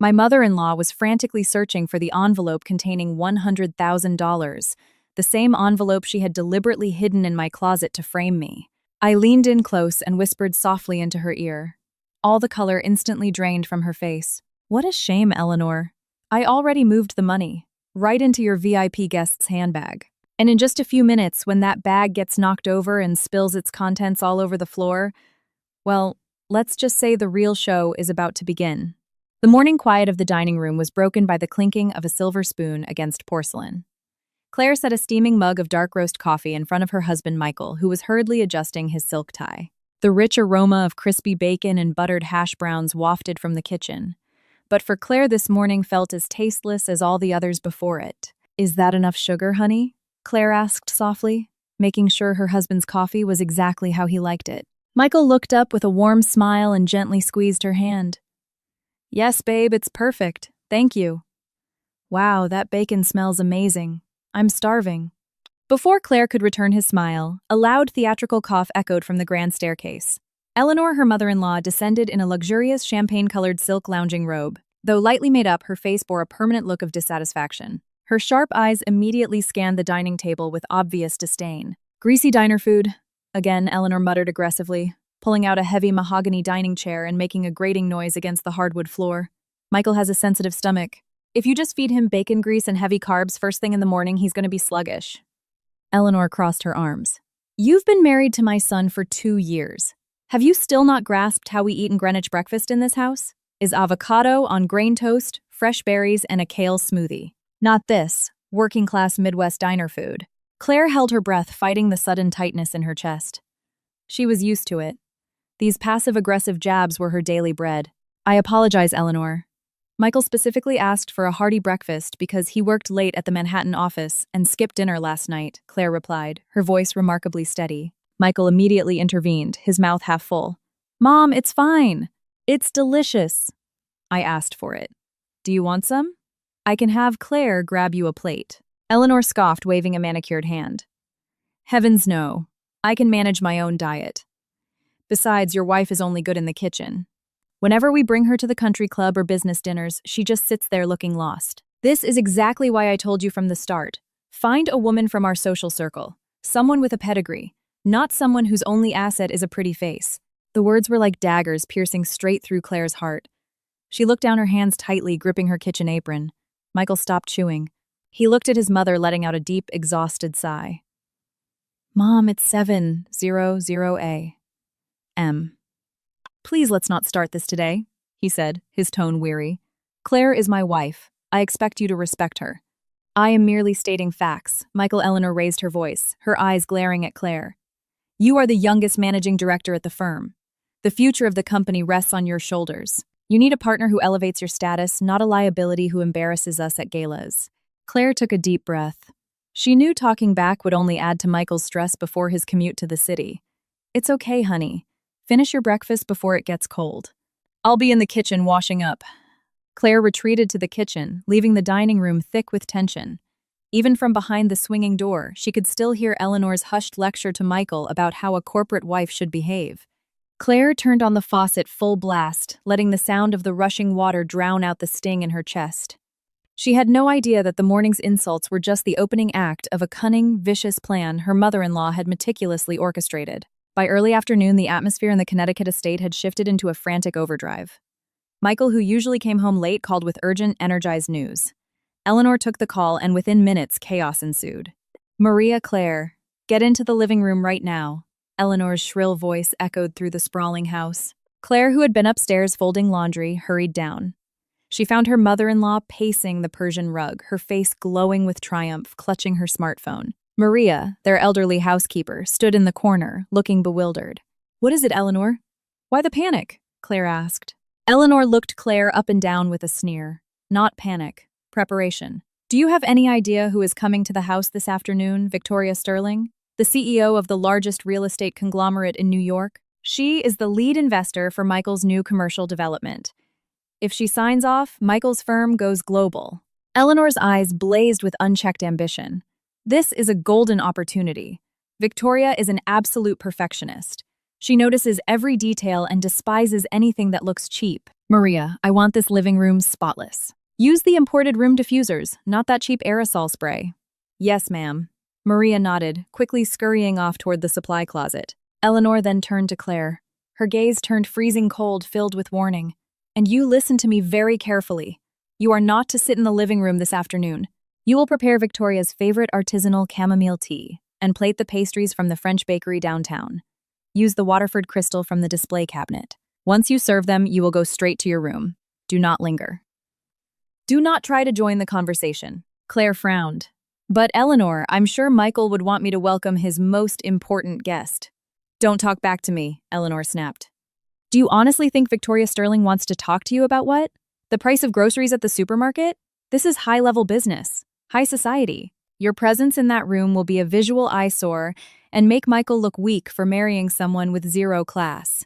My mother-in-law was frantically searching for the envelope containing $100,000, the same envelope she had deliberately hidden in my closet to frame me. I leaned in close and whispered softly into her ear. All the color instantly drained from her face. What a shame, Eleanor. I already moved the money, right into your VIP guest's handbag. And in just a few minutes, when that bag gets knocked over and spills its contents all over the floor, well, let's just say the real show is about to begin. The morning quiet of the dining room was broken by the clinking of a silver spoon against porcelain. Claire set a steaming mug of dark roast coffee in front of her husband Michael, who was hurriedly adjusting his silk tie. The rich aroma of crispy bacon and buttered hash browns wafted from the kitchen. But for Claire, this morning felt as tasteless as all the others before it. "Is that enough sugar, honey?" Claire asked softly, making sure her husband's coffee was exactly how he liked it. Michael looked up with a warm smile and gently squeezed her hand. "Yes, babe, it's perfect. Thank you." "Wow, that bacon smells amazing. I'm starving." Before Claire could return his smile, a loud theatrical cough echoed from the grand staircase. Eleanor, her mother-in-law, descended in a luxurious champagne-colored silk lounging robe. Though lightly made up, her face bore a permanent look of dissatisfaction. Her sharp eyes immediately scanned the dining table with obvious disdain. "Greasy diner food," again Eleanor muttered aggressively, pulling out a heavy mahogany dining chair and making a grating noise against the hardwood floor. "Michael has a sensitive stomach. If you just feed him bacon grease and heavy carbs first thing in the morning, he's going to be sluggish." Eleanor crossed her arms. "You've been married to my son for 2 years. Have you still not grasped how we eat in Greenwich breakfast in this house? Is avocado on grain toast, fresh berries, and a kale smoothie. Not this, working-class Midwest diner food." Claire held her breath, fighting the sudden tightness in her chest. She was used to it. These passive-aggressive jabs were her daily bread. "I apologize, Eleanor. Michael specifically asked for a hearty breakfast because he worked late at the Manhattan office and skipped dinner last night," Claire replied, her voice remarkably steady. Michael immediately intervened, his mouth half full. "Mom, it's fine. It's delicious. I asked for it. Do you want some? I can have Claire grab you a plate." Eleanor scoffed, waving a manicured hand. "Heavens no. I can manage my own diet. Besides, your wife is only good in the kitchen. Whenever we bring her to the country club or business dinners, she just sits there looking lost. This is exactly why I told you from the start. Find a woman from our social circle, someone with a pedigree, not someone whose only asset is a pretty face." The words were like daggers piercing straight through Claire's heart. She looked down, her hands tightly gripping her kitchen apron. Michael stopped chewing. He looked at his mother, letting out a deep, exhausted sigh. "Mom, it's 7:00 a.m. Please let's not start this today," he said, his tone weary. "Claire is my wife. I expect you to respect her." "I am merely stating facts." Eleanor raised her voice, her eyes glaring at Claire. "You are the youngest managing director at the firm. The future of the company rests on your shoulders. You need a partner who elevates your status, not a liability who embarrasses us at galas." Claire took a deep breath. She knew talking back would only add to Michael's stress before his commute to the city. "It's okay, honey. Finish your breakfast before it gets cold. I'll be in the kitchen washing up." Claire retreated to the kitchen, leaving the dining room thick with tension. Even from behind the swinging door, she could still hear Eleanor's hushed lecture to Michael about how a corporate wife should behave. Claire turned on the faucet full blast, letting the sound of the rushing water drown out the sting in her chest. She had no idea that the morning's insults were just the opening act of a cunning, vicious plan her mother-in-law had meticulously orchestrated. By early afternoon, the atmosphere in the Connecticut estate had shifted into a frantic overdrive. Michael, who usually came home late, called with urgent, energized news. Eleanor took the call, and within minutes, chaos ensued. "Maria Claire, get into the living room right now." Eleanor's shrill voice echoed through the sprawling house. Claire, who had been upstairs folding laundry, hurried down. She found her mother-in-law pacing the Persian rug, her face glowing with triumph, clutching her smartphone. Maria, their elderly housekeeper, stood in the corner, looking bewildered. "What is it, Eleanor? Why the panic?" Claire asked. Eleanor looked Claire up and down with a sneer. "Not panic. Preparation. Do you have any idea who is coming to the house this afternoon, Victoria Sterling? The CEO of the largest real estate conglomerate in New York? She is the lead investor for Michael's new commercial development. If she signs off, Michael's firm goes global." Eleanor's eyes blazed with unchecked ambition. This is a golden opportunity. Victoria is an absolute perfectionist. She notices every detail and despises anything that looks cheap. Maria, I want this living room spotless. Use the imported room diffusers, not that cheap aerosol spray. Yes, ma'am. Maria nodded, quickly scurrying off toward the supply closet. Eleanor then turned to Claire. Her gaze turned freezing cold, filled with warning. And you listen to me very carefully. You are not to sit in the living room this afternoon. You will prepare Victoria's favorite artisanal chamomile tea and plate the pastries from the French bakery downtown. Use the Waterford crystal from the display cabinet. Once you serve them, you will go straight to your room. Do not linger. Do not try to join the conversation. Claire frowned. But Eleanor, I'm sure Michael would want me to welcome his most important guest. Don't talk back to me, Eleanor snapped. Do you honestly think Victoria Sterling wants to talk to you about what? The price of groceries at the supermarket? This is high-level business, high society. Your presence in that room will be a visual eyesore and make Michael look weak for marrying someone with zero class.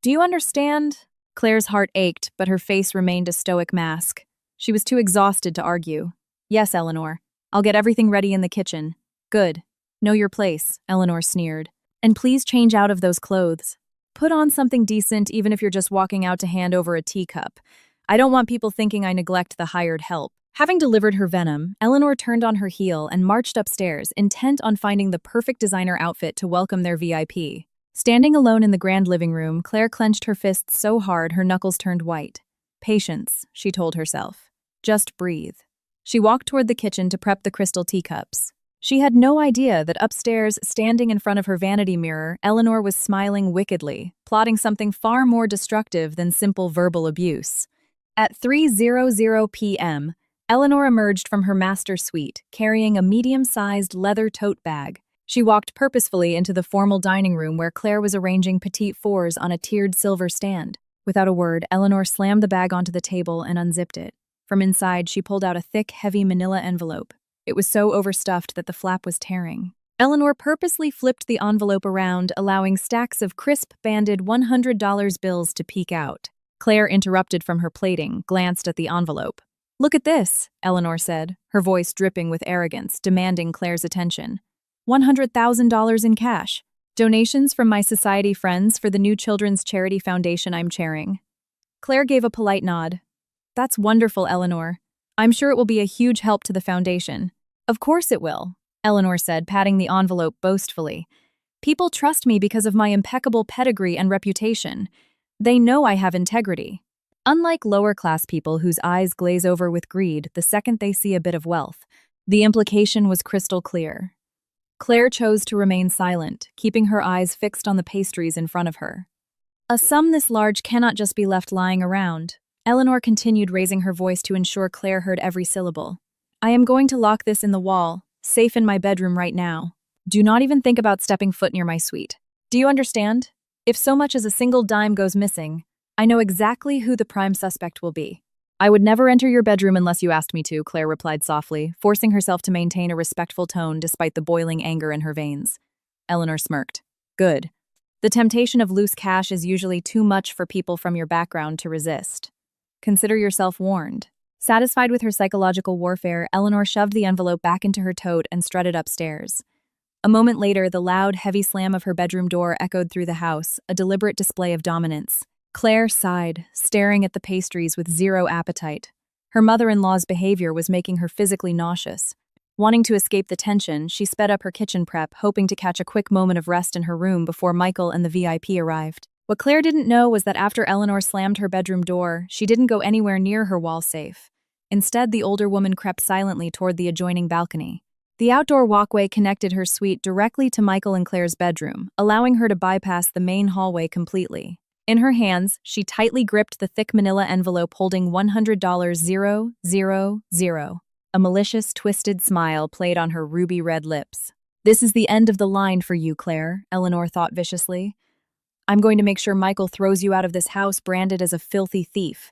Do you understand? Claire's heart ached, but her face remained a stoic mask. She was too exhausted to argue. Yes, Eleanor. I'll get everything ready in the kitchen. Good. Know your place, Eleanor sneered. And please change out of those clothes. Put on something decent even if you're just walking out to hand over a teacup. I don't want people thinking I neglect the hired help. Having delivered her venom, Eleanor turned on her heel and marched upstairs, intent on finding the perfect designer outfit to welcome their VIP. Standing alone in the grand living room, Claire clenched her fists so hard her knuckles turned white. Patience, she told herself. Just breathe. She walked toward the kitchen to prep the crystal teacups. She had no idea that upstairs, standing in front of her vanity mirror, Eleanor was smiling wickedly, plotting something far more destructive than simple verbal abuse. At 3:00 p.m., Eleanor emerged from her master suite, carrying a medium-sized leather tote bag. She walked purposefully into the formal dining room where Claire was arranging petite fours on a tiered silver stand. Without a word, Eleanor slammed the bag onto the table and unzipped it. From inside, she pulled out a thick, heavy manila envelope. It was so overstuffed that the flap was tearing. Eleanor purposely flipped the envelope around, allowing stacks of crisp, banded $100 bills to peek out. Claire interrupted from her plating, glanced at the envelope. Look at this, Eleanor said, her voice dripping with arrogance, demanding Claire's attention. $100,000 in cash. Donations from my society friends for the new children's charity foundation I'm chairing. Claire gave a polite nod. That's wonderful, Eleanor. I'm sure it will be a huge help to the foundation. Of course it will, Eleanor said, patting the envelope boastfully. People trust me because of my impeccable pedigree and reputation. They know I have integrity. Unlike lower-class people whose eyes glaze over with greed the second they see a bit of wealth, the implication was crystal clear. Claire chose to remain silent, keeping her eyes fixed on the pastries in front of her. A sum this large cannot just be left lying around. Eleanor continued, raising her voice to ensure Claire heard every syllable. I am going to lock this in the wall, safe in my bedroom right now. Do not even think about stepping foot near my suite. Do you understand? If so much as a single dime goes missing, I know exactly who the prime suspect will be. I would never enter your bedroom unless you asked me to, Claire replied softly, forcing herself to maintain a respectful tone despite the boiling anger in her veins. Eleanor smirked. Good. The temptation of loose cash is usually too much for people from your background to resist. Consider yourself warned. Satisfied with her psychological warfare, Eleanor shoved the envelope back into her tote and strutted upstairs. A moment later, the loud, heavy slam of her bedroom door echoed through the house, a deliberate display of dominance. Claire sighed, staring at the pastries with zero appetite. Her mother-in-law's behavior was making her physically nauseous. Wanting to escape the tension, she sped up her kitchen prep, hoping to catch a quick moment of rest in her room before Michael and the VIP arrived. What Claire didn't know was that after Eleanor slammed her bedroom door, she didn't go anywhere near her wall safe. Instead, the older woman crept silently toward the adjoining balcony. The outdoor walkway connected her suite directly to Michael and Claire's bedroom, allowing her to bypass the main hallway completely. In her hands, she tightly gripped the thick manila envelope holding $100,000. A malicious, twisted smile played on her ruby-red lips. This is the end of the line for you, Claire, Eleanor thought viciously. I'm going to make sure Michael throws you out of this house branded as a filthy thief.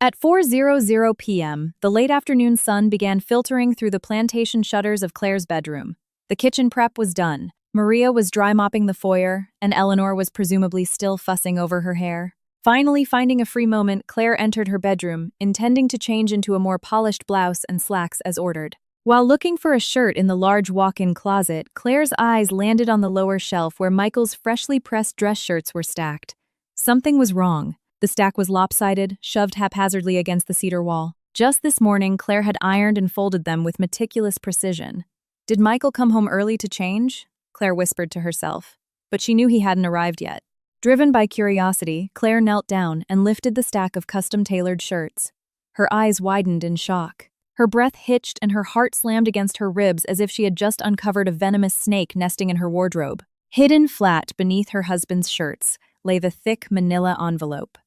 At 4:00 p.m., the late afternoon sun began filtering through the plantation shutters of Claire's bedroom. The kitchen prep was done. Maria was dry mopping the foyer, and Eleanor was presumably still fussing over her hair. Finally finding a free moment, Claire entered her bedroom, intending to change into a more polished blouse and slacks as ordered. While looking for a shirt in the large walk-in closet, Claire's eyes landed on the lower shelf where Michael's freshly pressed dress shirts were stacked. Something was wrong. The stack was lopsided, shoved haphazardly against the cedar wall. Just this morning, Claire had ironed and folded them with meticulous precision. Did Michael come home early to change? Claire whispered to herself. But she knew he hadn't arrived yet. Driven by curiosity, Claire knelt down and lifted the stack of custom-tailored shirts. Her eyes widened in shock. Her breath hitched and her heart slammed against her ribs as if she had just uncovered a venomous snake nesting in her wardrobe. Hidden flat beneath her husband's shirts lay the thick manila envelope.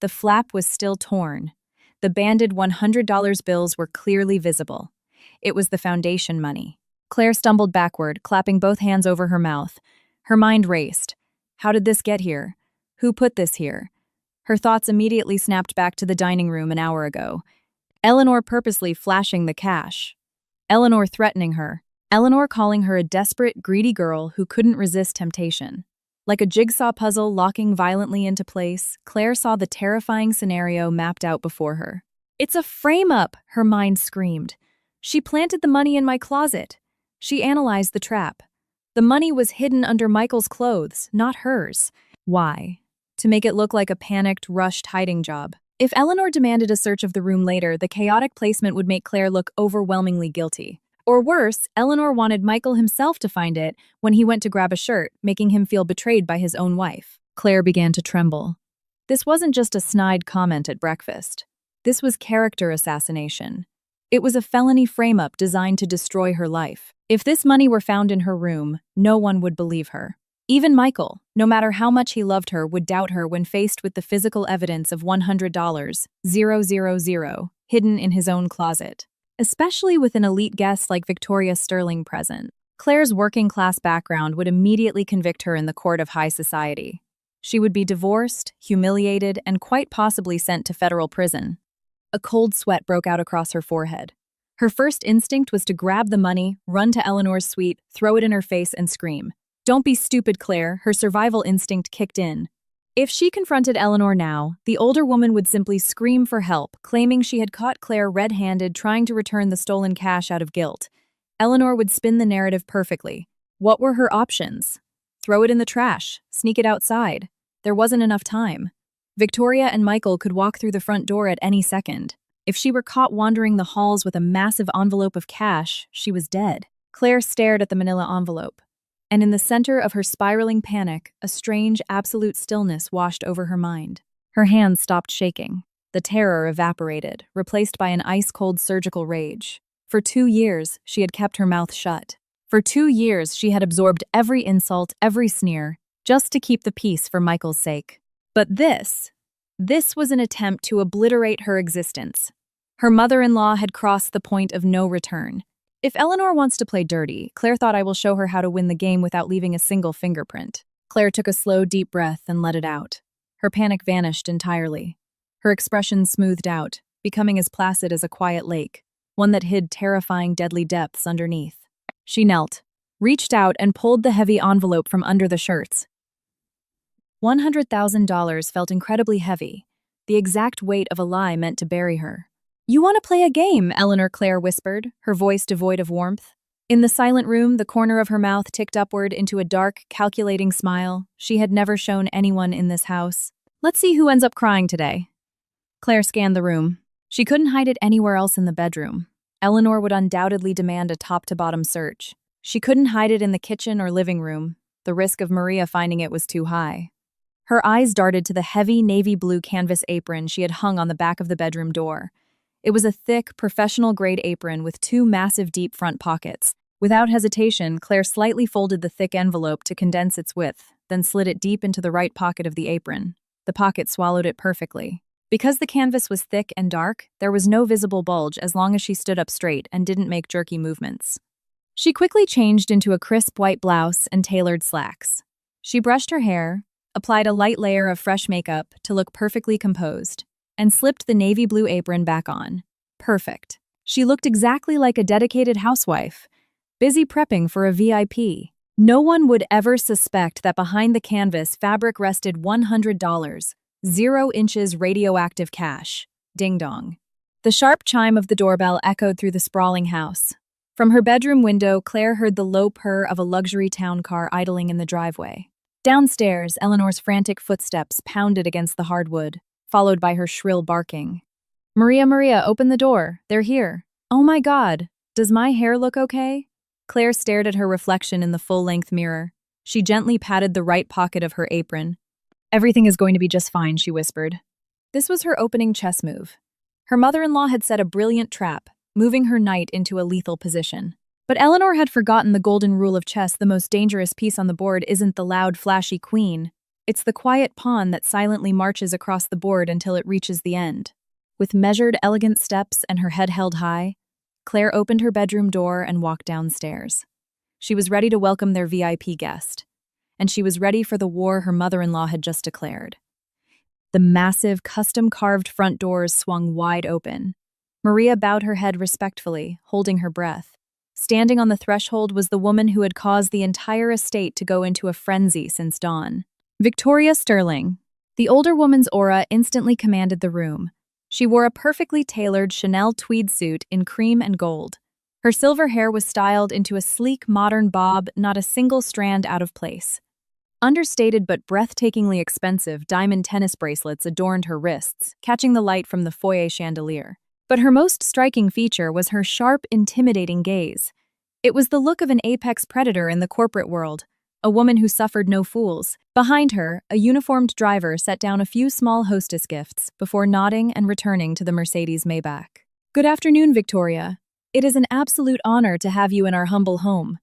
The flap was still torn. The banded $100 bills were clearly visible. It was the foundation money. Claire stumbled backward, clapping both hands over her mouth. Her mind raced. How did this get here? Who put this here? Her thoughts immediately snapped back to the dining room an hour ago. Eleanor purposely flashing the cash. Eleanor threatening her. Eleanor calling her a desperate, greedy girl who couldn't resist temptation. Like a jigsaw puzzle locking violently into place, Claire saw the terrifying scenario mapped out before her. "It's a frame-up," her mind screamed. "She planted the money in my closet." She analyzed the trap. The money was hidden under Michael's clothes, not hers. Why? To make it look like a panicked, rushed hiding job. If Eleanor demanded a search of the room later, the chaotic placement would make Claire look overwhelmingly guilty. Or worse, Eleanor wanted Michael himself to find it when he went to grab a shirt, making him feel betrayed by his own wife. Claire began to tremble. This wasn't just a snide comment at breakfast. This was character assassination. It was a felony frame-up designed to destroy her life. If this money were found in her room, no one would believe her. Even Michael, no matter how much he loved her, would doubt her when faced with the physical evidence of $100,000 hidden in his own closet. Especially with an elite guest like Victoria Sterling present. Claire's working-class background would immediately convict her in the court of high society. She would be divorced, humiliated, and quite possibly sent to federal prison. A cold sweat broke out across her forehead. Her first instinct was to grab the money, run to Eleanor's suite, throw it in her face, and scream. "Don't be stupid, Claire," her survival instinct kicked in. If she confronted Eleanor now, the older woman would simply scream for help, claiming she had caught Claire red-handed trying to return the stolen cash out of guilt. Eleanor would spin the narrative perfectly. What were her options? Throw it in the trash, sneak it outside. There wasn't enough time. Victoria and Michael could walk through the front door at any second. If she were caught wandering the halls with a massive envelope of cash, she was dead. Claire stared at the manila envelope. And in the center of her spiraling panic, a strange, absolute stillness washed over her mind. Her hands stopped shaking. The terror evaporated, replaced by an ice-cold surgical rage. For 2 years, she had kept her mouth shut. For 2 years, she had absorbed every insult, every sneer, just to keep the peace for Michael's sake. But this was an attempt to obliterate her existence. Her mother-in-law had crossed the point of no return. If Eleanor wants to play dirty, Claire thought I will show her how to win the game without leaving a single fingerprint. Claire took a slow, deep breath and let it out. Her panic vanished entirely. Her expression smoothed out, becoming as placid as a quiet lake, one that hid terrifying, deadly depths underneath. She knelt, reached out and pulled the heavy envelope from under the shirts. $100,000 felt incredibly heavy, the exact weight of a lie meant to bury her. "You want to play a game?" Eleanor Claire whispered, her voice devoid of warmth. In the silent room, the corner of her mouth ticked upward into a dark, calculating smile she had never shown anyone in this house. "Let's see who ends up crying today." Claire scanned the room. She couldn't hide it anywhere else in the bedroom. Eleanor would undoubtedly demand a top-to-bottom search. She couldn't hide it in the kitchen or living room. The risk of Maria finding it was too high. Her eyes darted to the heavy navy blue canvas apron she had hung on the back of the bedroom door. It was a thick, professional-grade apron with 2 massive deep front pockets. Without hesitation, Claire slightly folded the thick envelope to condense its width, then slid it deep into the right pocket of the apron. The pocket swallowed it perfectly. Because the canvas was thick and dark, there was no visible bulge as long as she stood up straight and didn't make jerky movements. She quickly changed into a crisp white blouse and tailored slacks. She brushed her hair, applied a light layer of fresh makeup to look perfectly composed, and slipped the navy blue apron back on. Perfect. She looked exactly like a dedicated housewife, busy prepping for a VIP. No one would ever suspect that behind the canvas fabric rested $100, 0 inches radioactive cash. Ding dong. The sharp chime of the doorbell echoed through the sprawling house. From her bedroom window, Claire heard the low purr of a luxury town car idling in the driveway. Downstairs, Eleanor's frantic footsteps pounded against the hardwood, followed by her shrill barking. "Maria, Maria, open the door. They're here." "Oh my God, does my hair look okay?" Claire stared at her reflection in the full-length mirror. She gently patted the right pocket of her apron. "Everything is going to be just fine," she whispered. This was her opening chess move. Her mother-in-law had set a brilliant trap, moving her knight into a lethal position. But Eleanor had forgotten the golden rule of chess: the most dangerous piece on the board isn't the loud, flashy queen. It's the quiet pawn that silently marches across the board until it reaches the end. With measured, elegant steps and her head held high, Claire opened her bedroom door and walked downstairs. She was ready to welcome their VIP guest, and she was ready for the war her mother-in-law had just declared. The massive, custom-carved front doors swung wide open. Maria bowed her head respectfully, holding her breath. Standing on the threshold was the woman who had caused the entire estate to go into a frenzy since dawn. Victoria Sterling. The older woman's aura instantly commanded the room. She wore a perfectly tailored Chanel tweed suit in cream and gold. Her silver hair was styled into a sleek, modern bob, not a single strand out of place. Understated but breathtakingly expensive diamond tennis bracelets adorned her wrists, catching the light from the foyer chandelier. But her most striking feature was her sharp, intimidating gaze. It was the look of an apex predator in the corporate world, a woman who suffered no fools. Behind her, a uniformed driver set down a few small hostess gifts before nodding and returning to the Mercedes Maybach. "Good afternoon, Victoria. It is an absolute honor to have you in our humble home,"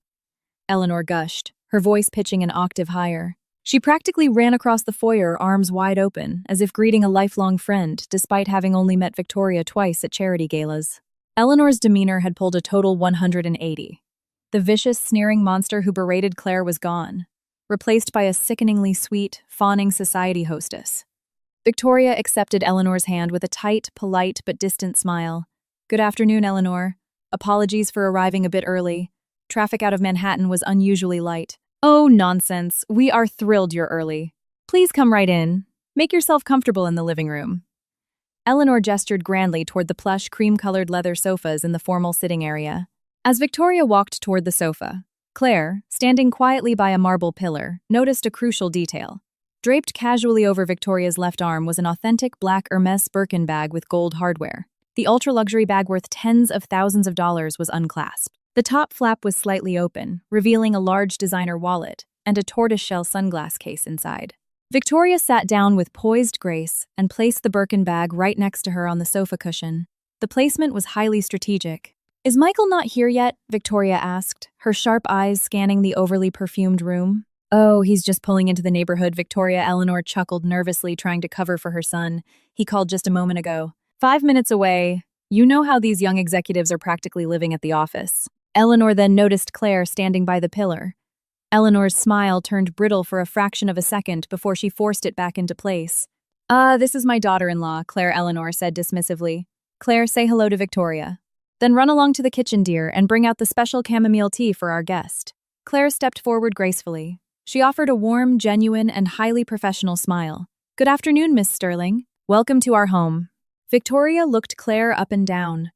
Eleanor gushed, her voice pitching an octave higher. She practically ran across the foyer, arms wide open, as if greeting a lifelong friend, despite having only met Victoria twice at charity galas. Eleanor's demeanor had pulled a total 180. The vicious, sneering monster who berated Claire was gone, replaced by a sickeningly sweet, fawning society hostess. Victoria accepted Eleanor's hand with a tight, polite, but distant smile. "Good afternoon, Eleanor. Apologies for arriving a bit early. Traffic out of Manhattan was unusually light." "Oh, nonsense. We are thrilled you're early. Please come right in. Make yourself comfortable in the living room." Eleanor gestured grandly toward the plush, cream-colored leather sofas in the formal sitting area. As Victoria walked toward the sofa, Claire, standing quietly by a marble pillar, noticed a crucial detail. Draped casually over Victoria's left arm was an authentic black Hermes Birkin bag with gold hardware. The ultra-luxury bag worth tens of thousands of dollars was unclasped. The top flap was slightly open, revealing a large designer wallet and a tortoiseshell sunglass case inside. Victoria sat down with poised grace and placed the Birkin bag right next to her on the sofa cushion. The placement was highly strategic. "Is Michael not here yet?" Victoria asked, her sharp eyes scanning the overly perfumed room. "Oh, he's just pulling into the neighborhood," Victoria Eleanor chuckled nervously, trying to cover for her son. "He called just a moment ago. 5 minutes away. You know how these young executives are practically living at the office." Eleanor then noticed Claire standing by the pillar. Eleanor's smile turned brittle for a fraction of a second before she forced it back into place. This is my daughter-in-law," Claire Eleanor said dismissively. "Claire, say hello to Victoria. Then run along to the kitchen, dear, and bring out the special chamomile tea for our guest." Claire stepped forward gracefully. She offered a warm, genuine, and highly professional smile. "Good afternoon, Miss Sterling. Welcome to our home." Victoria looked Claire up and down.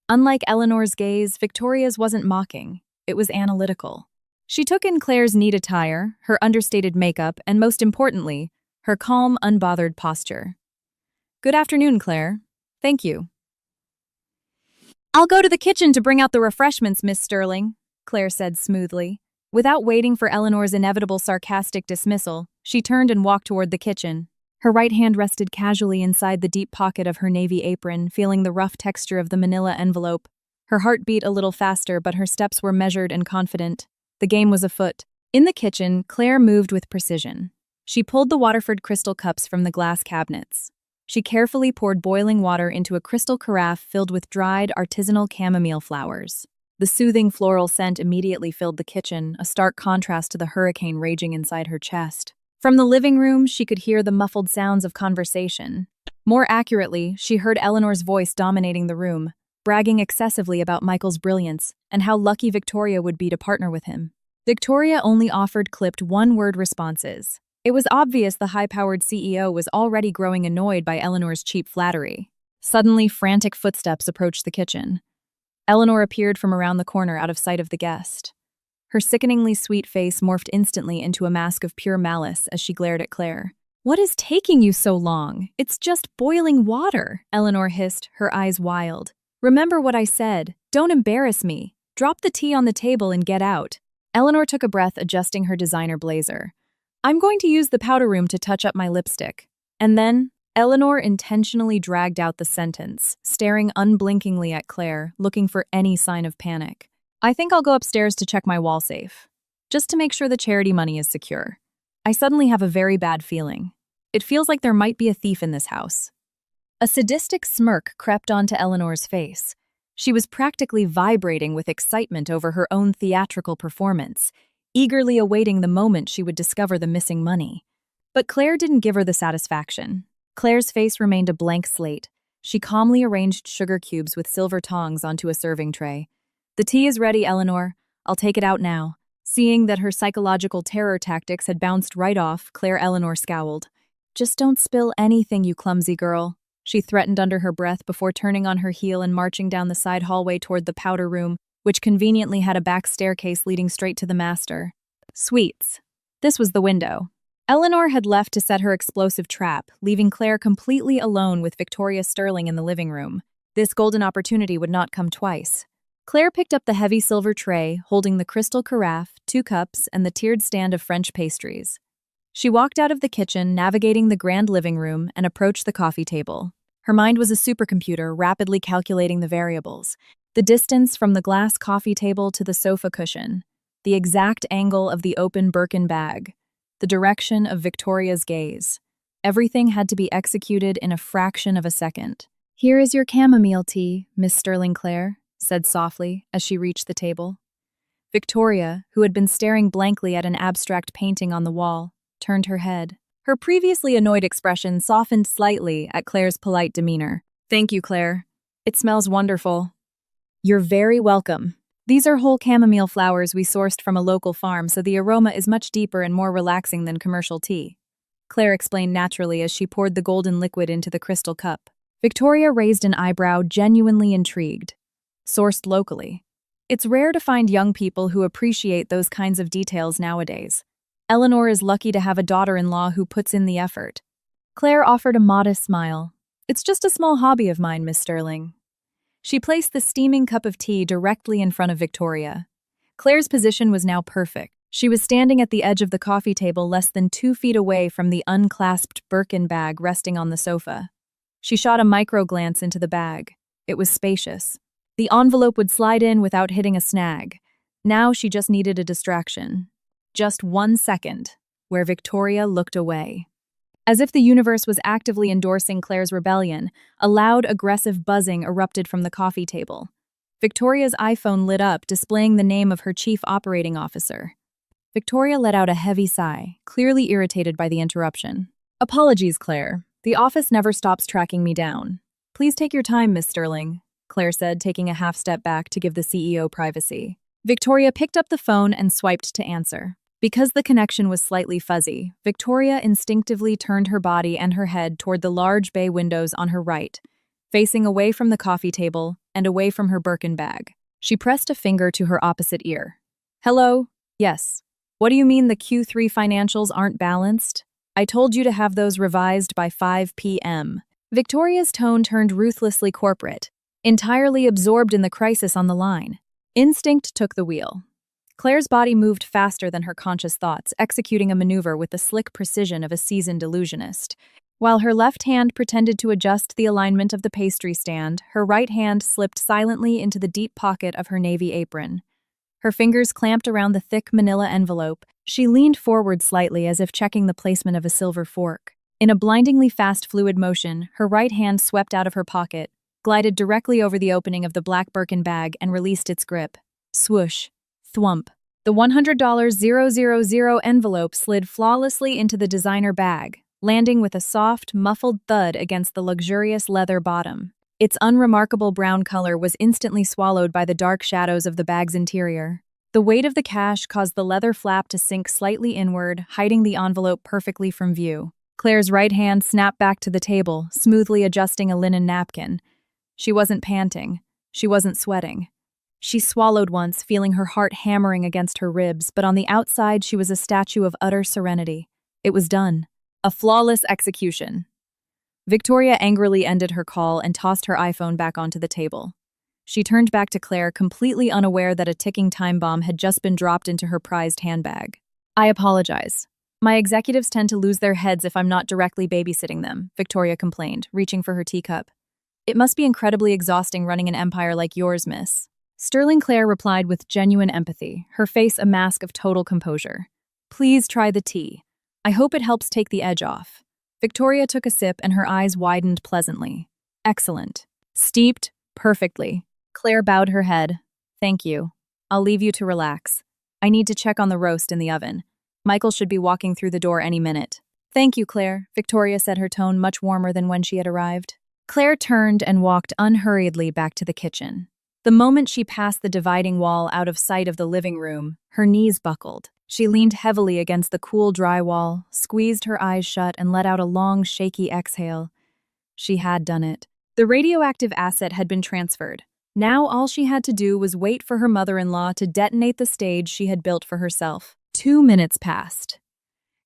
Unlike Eleanor's gaze, Victoria's wasn't mocking. It was analytical. She took in Claire's neat attire, her understated makeup, and most importantly, her calm, unbothered posture. "Good afternoon, Claire. Thank you." "I'll go to the kitchen to bring out the refreshments, Miss Sterling," Claire said smoothly. Without waiting for Eleanor's inevitable sarcastic dismissal, she turned and walked toward the kitchen. Her right hand rested casually inside the deep pocket of her navy apron, feeling the rough texture of the manila envelope. Her heart beat a little faster, but her steps were measured and confident. The game was afoot. In the kitchen, Claire moved with precision. She pulled the Waterford crystal cups from the glass cabinets. She carefully poured boiling water into a crystal carafe filled with dried, artisanal chamomile flowers. The soothing floral scent immediately filled the kitchen, a stark contrast to the hurricane raging inside her chest. From the living room, she could hear the muffled sounds of conversation. More accurately, she heard Eleanor's voice dominating the room, bragging excessively about Michael's brilliance and how lucky Victoria would be to partner with him. Victoria only offered clipped one-word responses. It was obvious the high-powered CEO was already growing annoyed by Eleanor's cheap flattery. Suddenly, frantic footsteps approached the kitchen. Eleanor appeared from around the corner out of sight of the guest. Her sickeningly sweet face morphed instantly into a mask of pure malice as she glared at Claire. "What is taking you so long? It's just boiling water," Eleanor hissed, her eyes wild. "Remember what I said. Don't embarrass me. Drop the tea on the table and get out." Eleanor took a breath, adjusting her designer blazer. "I'm going to use the powder room to touch up my lipstick." And then, Eleanor intentionally dragged out the sentence, staring unblinkingly at Claire, looking for any sign of panic. "I think I'll go upstairs to check my wall safe, just to make sure the charity money is secure. I suddenly have a very bad feeling. It feels like there might be a thief in this house." A sadistic smirk crept onto Eleanor's face. She was practically vibrating with excitement over her own theatrical performance, eagerly awaiting the moment she would discover the missing money. But Claire didn't give her the satisfaction. Claire's face remained a blank slate. She calmly arranged sugar cubes with silver tongs onto a serving tray. "The tea is ready, Eleanor. I'll take it out now." Seeing that her psychological terror tactics had bounced right off, Eleanor scowled. "Just don't spill anything, you clumsy girl," she threatened under her breath before turning on her heel and marching down the side hallway toward the powder room, which conveniently had a back staircase leading straight to the master. Sweets. This was the window. Eleanor had left to set her explosive trap, leaving Claire completely alone with Victoria Sterling in the living room. This golden opportunity would not come twice. Claire picked up the heavy silver tray, holding the crystal carafe, 2 cups, and the tiered stand of French pastries. She walked out of the kitchen, navigating the grand living room, and approached the coffee table. Her mind was a supercomputer, rapidly calculating the variables. The distance from the glass coffee table to the sofa cushion, the exact angle of the open Birkin bag, the direction of Victoria's gaze. Everything had to be executed in a fraction of a second. "Here is your chamomile tea, Miss Sterling Claire," said softly as she reached the table. Victoria, who had been staring blankly at an abstract painting on the wall, turned her head. Her previously annoyed expression softened slightly at Claire's polite demeanor. "Thank you, Claire. It smells wonderful." "You're very welcome. These are whole chamomile flowers we sourced from a local farm, so the aroma is much deeper and more relaxing than commercial tea," Claire explained naturally as she poured the golden liquid into the crystal cup. Victoria raised an eyebrow, genuinely intrigued. "Sourced locally. It's rare to find young people who appreciate those kinds of details nowadays. Eleanor is lucky to have a daughter-in-law who puts in the effort." Claire offered a modest smile. "It's just a small hobby of mine, Miss Sterling." She placed the steaming cup of tea directly in front of Victoria. Claire's position was now perfect. She was standing at the edge of the coffee table less than 2 feet away from the unclasped Birkin bag resting on the sofa. She shot a micro-glance into the bag. It was spacious. The envelope would slide in without hitting a snag. Now she just needed a distraction. Just 1 second, where Victoria looked away. As if the universe was actively endorsing Claire's rebellion, a loud, aggressive buzzing erupted from the coffee table. Victoria's iPhone lit up, displaying the name of her chief operating officer. Victoria let out a heavy sigh, clearly irritated by the interruption. "Apologies, Claire. The office never stops tracking me down. Please take your time, Miss Sterling," Claire said, taking a half step back to give the CEO privacy. Victoria picked up the phone and swiped to answer. Because the connection was slightly fuzzy, Victoria instinctively turned her body and her head toward the large bay windows on her right, facing away from the coffee table and away from her Birkin bag. She pressed a finger to her opposite ear. "Hello? Yes. What do you mean the Q3 financials aren't balanced? I told you to have those revised by 5 p.m. Victoria's tone turned ruthlessly corporate, entirely absorbed in the crisis on the line. Instinct took the wheel. Claire's body moved faster than her conscious thoughts, executing a maneuver with the slick precision of a seasoned illusionist. While her left hand pretended to adjust the alignment of the pastry stand, her right hand slipped silently into the deep pocket of her navy apron. Her fingers clamped around the thick manila envelope. She leaned forward slightly as if checking the placement of a silver fork. In a blindingly fast, fluid motion, her right hand swept out of her pocket, glided directly over the opening of the black Birkin bag, and released its grip. Swoosh. Thwump. The $100,000 envelope slid flawlessly into the designer bag, landing with a soft, muffled thud against the luxurious leather bottom. Its unremarkable brown color was instantly swallowed by the dark shadows of the bag's interior. The weight of the cash caused the leather flap to sink slightly inward, hiding the envelope perfectly from view. Claire's right hand snapped back to the table, smoothly adjusting a linen napkin. She wasn't panting. She wasn't sweating. She swallowed once, feeling her heart hammering against her ribs, but on the outside she was a statue of utter serenity. It was done. A flawless execution. Victoria angrily ended her call and tossed her iPhone back onto the table. She turned back to Claire, completely unaware that a ticking time bomb had just been dropped into her prized handbag. I apologize. My executives tend to lose their heads if I'm not directly babysitting them, Victoria complained, reaching for her teacup. It must be incredibly exhausting running an empire like yours, miss. Sterling Claire replied with genuine empathy, her face a mask of total composure. Please try the tea. I hope it helps take the edge off. Victoria took a sip and her eyes widened pleasantly. Excellent. Steeped perfectly. Claire bowed her head. Thank you. I'll leave you to relax. I need to check on the roast in the oven. Michael should be walking through the door any minute. Thank you, Claire, Victoria said, her tone much warmer than when she had arrived. Claire turned and walked unhurriedly back to the kitchen. The moment she passed the dividing wall out of sight of the living room, her knees buckled. She leaned heavily against the cool drywall, squeezed her eyes shut, and let out a long, shaky exhale. She had done it. The radioactive asset had been transferred. Now all she had to do was wait for her mother-in-law to detonate the stage she had built for herself. 2 minutes passed.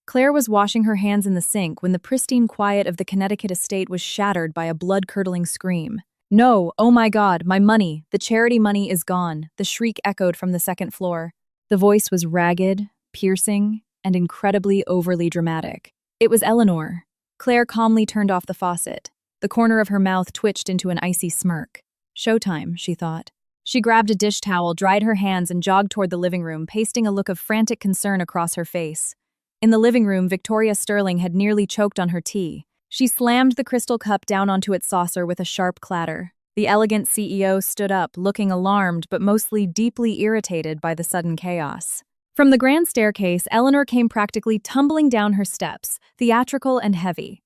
Claire was washing her hands in the sink when the pristine quiet of the Connecticut estate was shattered by a blood-curdling scream. No, oh my God, my money, the charity money is gone, the shriek echoed from the second floor. The voice was ragged, piercing, and incredibly overly dramatic. It was Eleanor. Claire calmly turned off the faucet. The corner of her mouth twitched into an icy smirk. Showtime, she thought. She grabbed a dish towel, dried her hands, and jogged toward the living room, pasting a look of frantic concern across her face. In the living room, Victoria Sterling had nearly choked on her tea. She slammed the crystal cup down onto its saucer with a sharp clatter. The elegant CEO stood up, looking alarmed but mostly deeply irritated by the sudden chaos. From the grand staircase, Eleanor came practically tumbling down her steps, theatrical and heavy.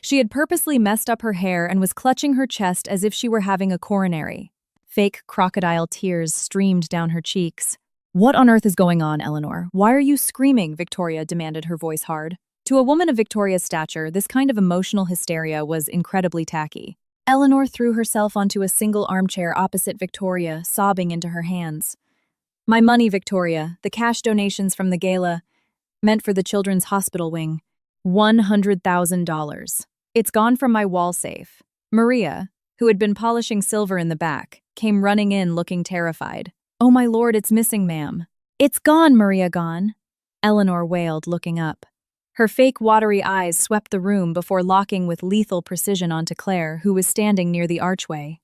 She had purposely messed up her hair and was clutching her chest as if she were having a coronary. Fake crocodile tears streamed down her cheeks. What on earth is going on, Eleanor? Why are you screaming? Victoria demanded, her voice hard. To a woman of Victoria's stature, this kind of emotional hysteria was incredibly tacky. Eleanor threw herself onto a single armchair opposite Victoria, sobbing into her hands. My money, Victoria, the cash donations from the gala, meant for the children's hospital wing. $100,000. It's gone from my wall safe. Maria, who had been polishing silver in the back, came running in looking terrified. Oh my lord, it's missing, ma'am. It's gone, Maria, gone. Eleanor wailed, looking up. Her fake watery eyes swept the room before locking with lethal precision onto Claire, who was standing near the archway.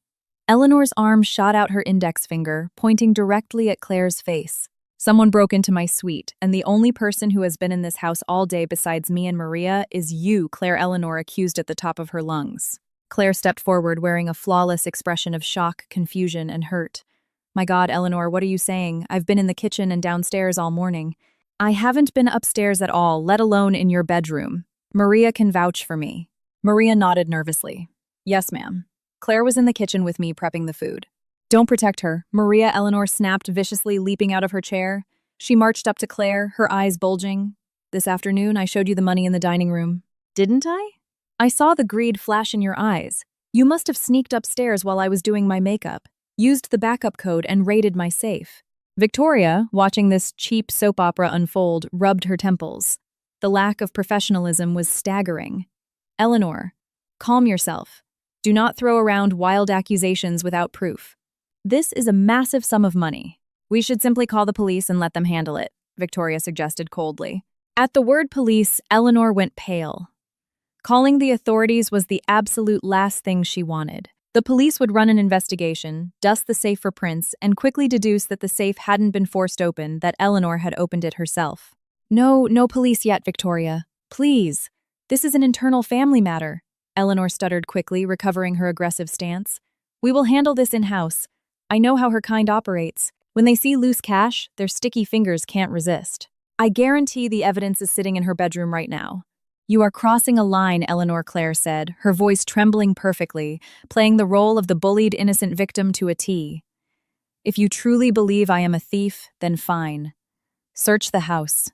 Eleanor's arm shot out her index finger, pointing directly at Claire's face. Someone broke into my suite, and the only person who has been in this house all day besides me and Maria is you, Claire Eleanor accused at the top of her lungs. Claire stepped forward, wearing a flawless expression of shock, confusion, and hurt. My God, Eleanor, what are you saying? I've been in the kitchen and downstairs all morning. I haven't been upstairs at all, let alone in your bedroom. Maria can vouch for me. Maria nodded nervously. Yes, ma'am. Claire was in the kitchen with me prepping the food. Don't protect her, Maria Eleanor snapped viciously, leaping out of her chair. She marched up to Claire, her eyes bulging. This afternoon, I showed you the money in the dining room. Didn't I? I saw the greed flash in your eyes. You must have sneaked upstairs while I was doing my makeup, used the backup code, and raided my safe. Victoria, watching this cheap soap opera unfold, rubbed her temples. The lack of professionalism was staggering. Eleanor, calm yourself. Do not throw around wild accusations without proof. This is a massive sum of money. We should simply call the police and let them handle it, Victoria suggested coldly. At the word police, Eleanor went pale. Calling the authorities was the absolute last thing she wanted. The police would run an investigation, dust the safe for prints, and quickly deduce that the safe hadn't been forced open, that Eleanor had opened it herself. No police yet, Victoria. Please. This is an internal family matter. Eleanor stuttered quickly, recovering her aggressive stance. We will handle this in-house. I know how her kind operates. When they see loose cash, their sticky fingers can't resist. I guarantee the evidence is sitting in her bedroom right now. You are crossing a line, Eleanor Claire said, her voice trembling perfectly, playing the role of the bullied innocent victim to a T. If you truly believe I am a thief, then fine. Search the house.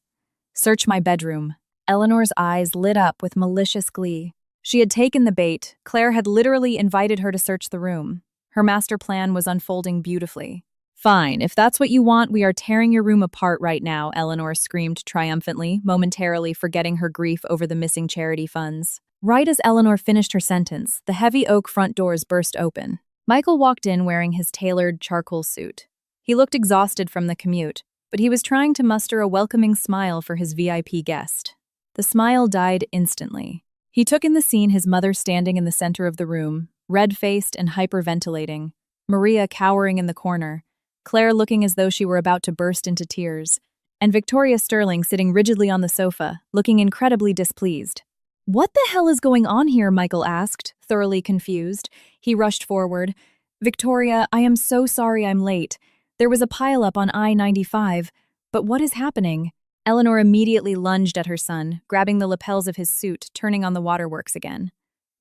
Search my bedroom. Eleanor's eyes lit up with malicious glee. She had taken the bait. Claire had literally invited her to search the room. Her master plan was unfolding beautifully. Fine, if that's what you want, we are tearing your room apart right now, Eleanor screamed triumphantly, momentarily forgetting her grief over the missing charity funds. Right as Eleanor finished her sentence, the heavy oak front doors burst open. Michael walked in wearing his tailored charcoal suit. He looked exhausted from the commute, but he was trying to muster a welcoming smile for his VIP guest. The smile died instantly. He took in the scene, his mother standing in the center of the room, red-faced and hyperventilating, Maria cowering in the corner, Claire looking as though she were about to burst into tears, and Victoria Sterling sitting rigidly on the sofa, looking incredibly displeased. "What the hell is going on here?" Michael asked, thoroughly confused. He rushed forward. "Victoria, I am so sorry I'm late. There was a pileup on I-95, but what is happening?" Eleanor immediately lunged at her son, grabbing the lapels of his suit, turning on the waterworks again.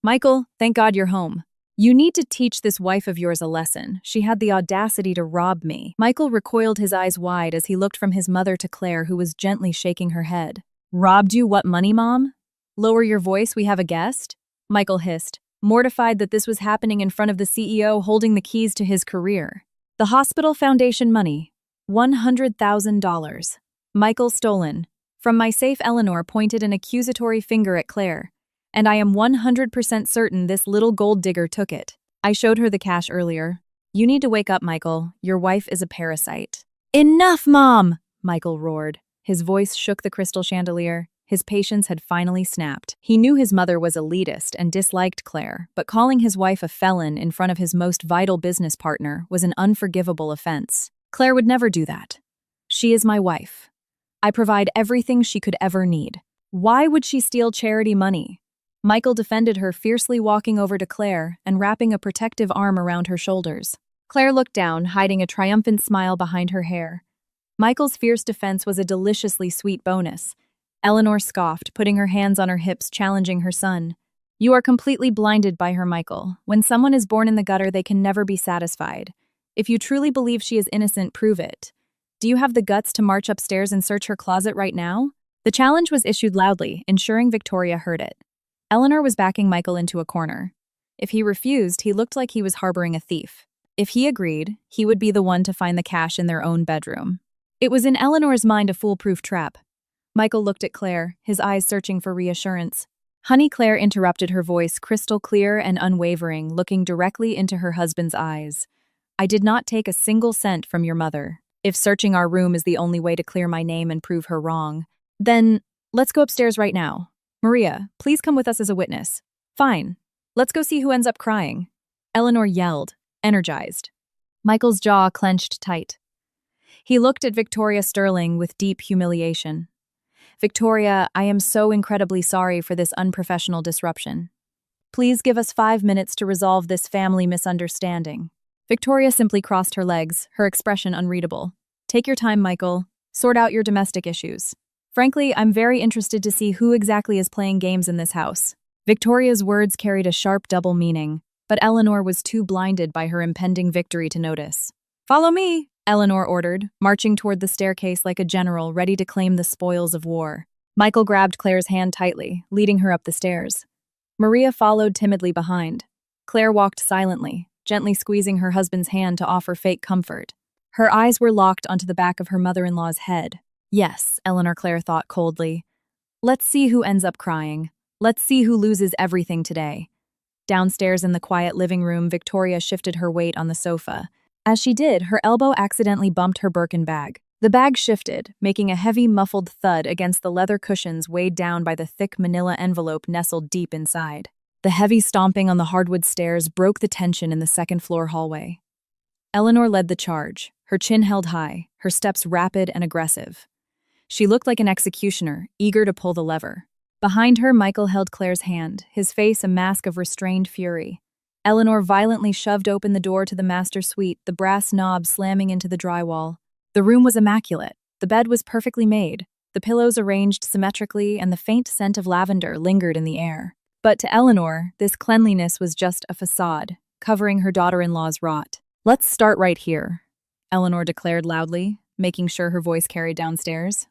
"Michael, thank God you're home. You need to teach this wife of yours a lesson. She had the audacity to rob me." Michael recoiled, his eyes wide as he looked from his mother to Claire, who was gently shaking her head. "Robbed you? What money, Mom?" "Lower your voice, we have a guest," Michael hissed, mortified that this was happening in front of the CEO holding the keys to his career. "The hospital foundation money. $100,000. Michael stolen. From my safe." Eleanor pointed an accusatory finger at Claire. "And I am 100% certain this little gold digger took it. I showed her the cash earlier. You need to wake up, Michael. Your wife is a parasite." "Enough, Mom!" Michael roared. His voice shook the crystal chandelier. His patience had finally snapped. He knew his mother was elitist and disliked Claire, but calling his wife a felon in front of his most vital business partner was an unforgivable offense. "Claire would never do that. She is my wife. I provide everything she could ever need. Why would she steal charity money?" Michael defended her, fiercely walking over to Claire and wrapping a protective arm around her shoulders. Claire looked down, hiding a triumphant smile behind her hair. Michael's fierce defense was a deliciously sweet bonus. Eleanor scoffed, putting her hands on her hips, challenging her son. "You are completely blinded by her, Michael. When someone is born in the gutter, they can never be satisfied. If you truly believe she is innocent, prove it. Do you have the guts to march upstairs and search her closet right now?" The challenge was issued loudly, ensuring Victoria heard it. Eleanor was backing Michael into a corner. If he refused, he looked like he was harboring a thief. If he agreed, he would be the one to find the cash in their own bedroom. It was in Eleanor's mind a foolproof trap. Michael looked at Claire, his eyes searching for reassurance. "Honey," Claire interrupted, her voice crystal clear and unwavering, looking directly into her husband's eyes. "I did not take a single cent from your mother. If searching our room is the only way to clear my name and prove her wrong, then let's go upstairs right now. Maria, please come with us as a witness." "Fine. Let's go see who ends up crying," Eleanor yelled, energized. Michael's jaw clenched tight. He looked at Victoria Sterling with deep humiliation. "Victoria, I am so incredibly sorry for this unprofessional disruption. Please give us 5 minutes to resolve this family misunderstanding." Victoria simply crossed her legs, her expression unreadable. "Take your time, Michael. Sort out your domestic issues. Frankly, I'm very interested to see who exactly is playing games in this house." Victoria's words carried a sharp double meaning, but Eleanor was too blinded by her impending victory to notice. "Follow me," Eleanor ordered, marching toward the staircase like a general ready to claim the spoils of war. Michael grabbed Claire's hand tightly, leading her up the stairs. Maria followed timidly behind. Claire walked silently, gently squeezing her husband's hand to offer fake comfort. Her eyes were locked onto the back of her mother-in-law's head. Yes, Eleanor Claire thought coldly. Let's see who ends up crying. Let's see who loses everything today. Downstairs in the quiet living room, Victoria shifted her weight on the sofa. As she did, her elbow accidentally bumped her Birkin bag. The bag shifted, making a heavy, muffled thud against the leather cushions weighed down by the thick manila envelope nestled deep inside. The heavy stomping on the hardwood stairs broke the tension in the second-floor hallway. Eleanor led the charge, her chin held high, her steps rapid and aggressive. She looked like an executioner, eager to pull the lever. Behind her, Michael held Claire's hand, his face a mask of restrained fury. Eleanor violently shoved open the door to the master suite, the brass knob slamming into the drywall. The room was immaculate. The bed was perfectly made, the pillows arranged symmetrically, and the faint scent of lavender lingered in the air. But to Eleanor, this cleanliness was just a facade, covering her daughter-in-law's rot. "Let's start right here," Eleanor declared loudly, making sure her voice carried downstairs.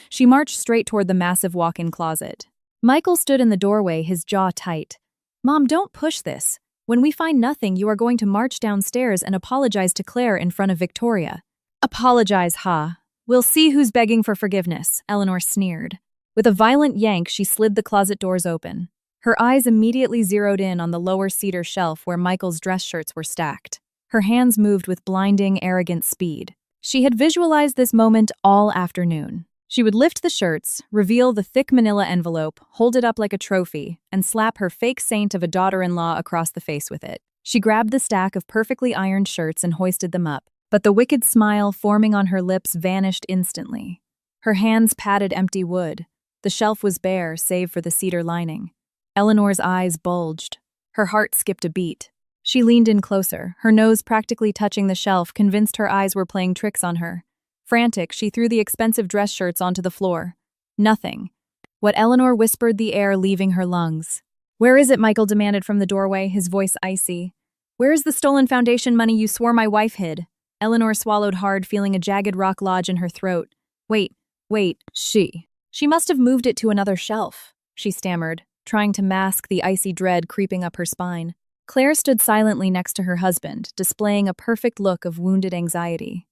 She marched straight toward the massive walk-in closet. Michael stood in the doorway, his jaw tight. "Mom, don't push this. When we find nothing, you are going to march downstairs and apologize to Claire in front of Victoria. Apologize, huh? We'll see who's begging for forgiveness, Eleanor sneered. With a violent yank, she slid the closet doors open. Her eyes immediately zeroed in on the lower cedar shelf where Michael's dress shirts were stacked. Her hands moved with blinding, arrogant speed. She had visualized this moment all afternoon. She would lift the shirts, reveal the thick manila envelope, hold it up like a trophy, and slap her fake saint of a daughter-in-law across the face with it. She grabbed the stack of perfectly ironed shirts and hoisted them up, but the wicked smile forming on her lips vanished instantly. Her hands patted empty wood. The shelf was bare, save for the cedar lining. Eleanor's eyes bulged. Her heart skipped a beat. She leaned in closer, her nose practically touching the shelf, convinced her eyes were playing tricks on her. Frantic, she threw the expensive dress shirts onto the floor. Nothing. What Eleanor whispered, the air leaving her lungs. "Where is it?" Michael demanded from the doorway, his voice icy. "Where is the stolen foundation money you swore my wife hid?" Eleanor swallowed hard, feeling a jagged rock lodge in her throat. Wait, She must have moved it to another shelf," she stammered, trying to mask the icy dread creeping up her spine. Claire stood silently next to her husband, displaying a perfect look of wounded anxiety.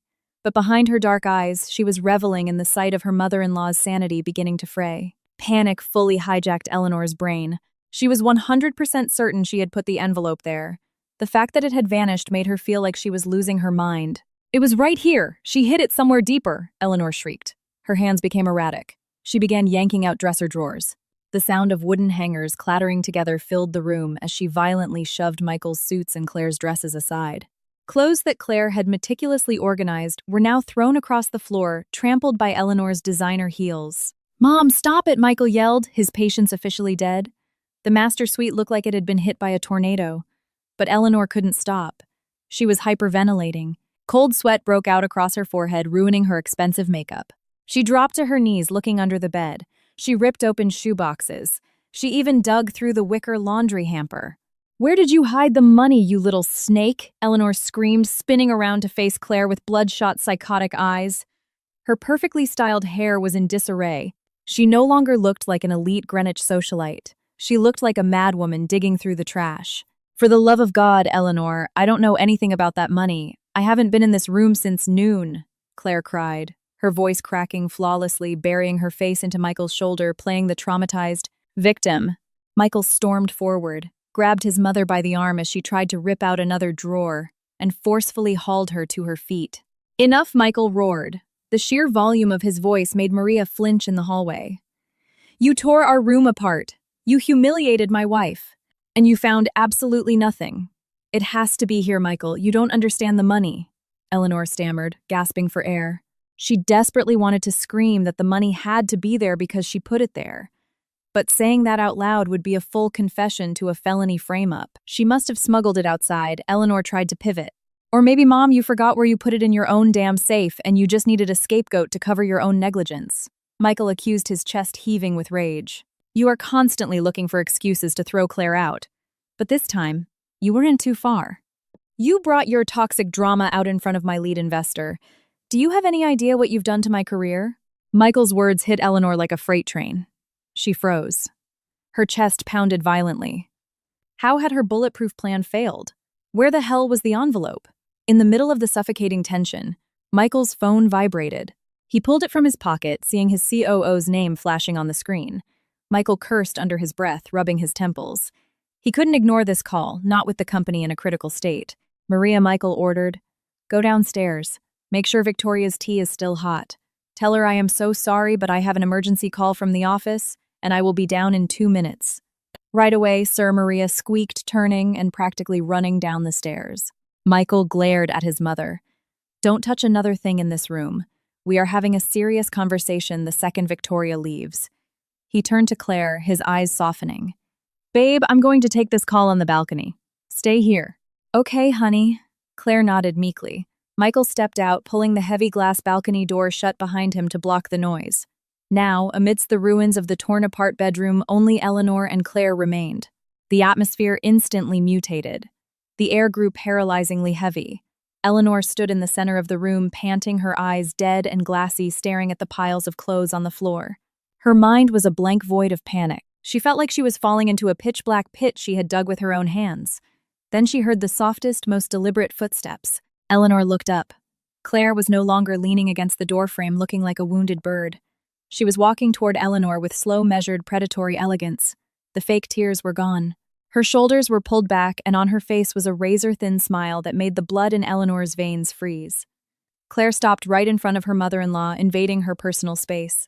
But behind her dark eyes, she was reveling in the sight of her mother-in-law's sanity beginning to fray. Panic fully hijacked Eleanor's brain. She was 100% certain she had put the envelope there. The fact that it had vanished made her feel like she was losing her mind. "It was right here! She hid it somewhere deeper!" Eleanor shrieked. Her hands became erratic. She began yanking out dresser drawers. The sound of wooden hangers clattering together filled the room as she violently shoved Michael's suits and Claire's dresses aside. Clothes that Claire had meticulously organized were now thrown across the floor, trampled by Eleanor's designer heels. "Mom, stop it!" Michael yelled, his patience officially dead. The master suite looked like it had been hit by a tornado. But Eleanor couldn't stop. She was hyperventilating. Cold sweat broke out across her forehead, ruining her expensive makeup. She dropped to her knees, looking under the bed. She ripped open shoeboxes. She even dug through the wicker laundry hamper. "Where did you hide the money, you little snake?" Eleanor screamed, spinning around to face Claire with bloodshot, psychotic eyes. Her perfectly styled hair was in disarray. She no longer looked like an elite Greenwich socialite. She looked like a madwoman digging through the trash. "For the love of God, Eleanor, I don't know anything about that money. I haven't been in this room since noon," Claire cried, her voice cracking flawlessly, burying her face into Michael's shoulder, playing the traumatized victim. Michael stormed forward, grabbed his mother by the arm as she tried to rip out another drawer, and forcefully hauled her to her feet. "Enough!" Michael roared. The sheer volume of his voice made Maria flinch in the hallway. "You tore our room apart. You humiliated my wife. And you found absolutely nothing. It has to be here, Michael. You don't understand the money," Eleanor stammered, gasping for air. She desperately wanted to scream that the money had to be there because she put it there. But saying that out loud would be a full confession to a felony frame-up. She must have smuggled it outside. Eleanor tried to pivot. "Or maybe, Mom, you forgot where you put it in your own damn safe and you just needed a scapegoat to cover your own negligence." Michael accused, his chest heaving with rage. "You are constantly looking for excuses to throw Claire out. But this time, you were in too far. You brought your toxic drama out in front of my lead investor. Do you have any idea what you've done to my career?" Michael's words hit Eleanor like a freight train. She froze. Her chest pounded violently. How had her bulletproof plan failed? Where the hell was the envelope? In the middle of the suffocating tension, Michael's phone vibrated. He pulled it from his pocket, seeing his COO's name flashing on the screen. Michael cursed under his breath, rubbing his temples. He couldn't ignore this call, not with the company in a critical state. "Maria," Michael ordered, "go downstairs. Make sure Victoria's tea is still hot. Tell her I am so sorry, but I have an emergency call from the office, and I will be down in 2 minutes." "Right away, sir," Maria squeaked, turning and practically running down the stairs. Michael glared at his mother. "Don't touch another thing in this room. We are having a serious conversation the second Victoria leaves." He turned to Claire, his eyes softening. "Babe, I'm going to take this call on the balcony. Stay here." "Okay, honey." Claire nodded meekly. Michael stepped out, pulling the heavy glass balcony door shut behind him to block the noise. Now, amidst the ruins of the torn-apart bedroom, only Eleanor and Claire remained. The atmosphere instantly mutated. The air grew paralyzingly heavy. Eleanor stood in the center of the room, panting, her eyes dead and glassy, staring at the piles of clothes on the floor. Her mind was a blank void of panic. She felt like she was falling into a pitch-black pit she had dug with her own hands. Then she heard the softest, most deliberate footsteps. Eleanor looked up. Claire was no longer leaning against the doorframe looking like a wounded bird. She was walking toward Eleanor with slow, measured, predatory elegance. The fake tears were gone. Her shoulders were pulled back, and on her face was a razor-thin smile that made the blood in Eleanor's veins freeze. Claire stopped right in front of her mother-in-law, invading her personal space.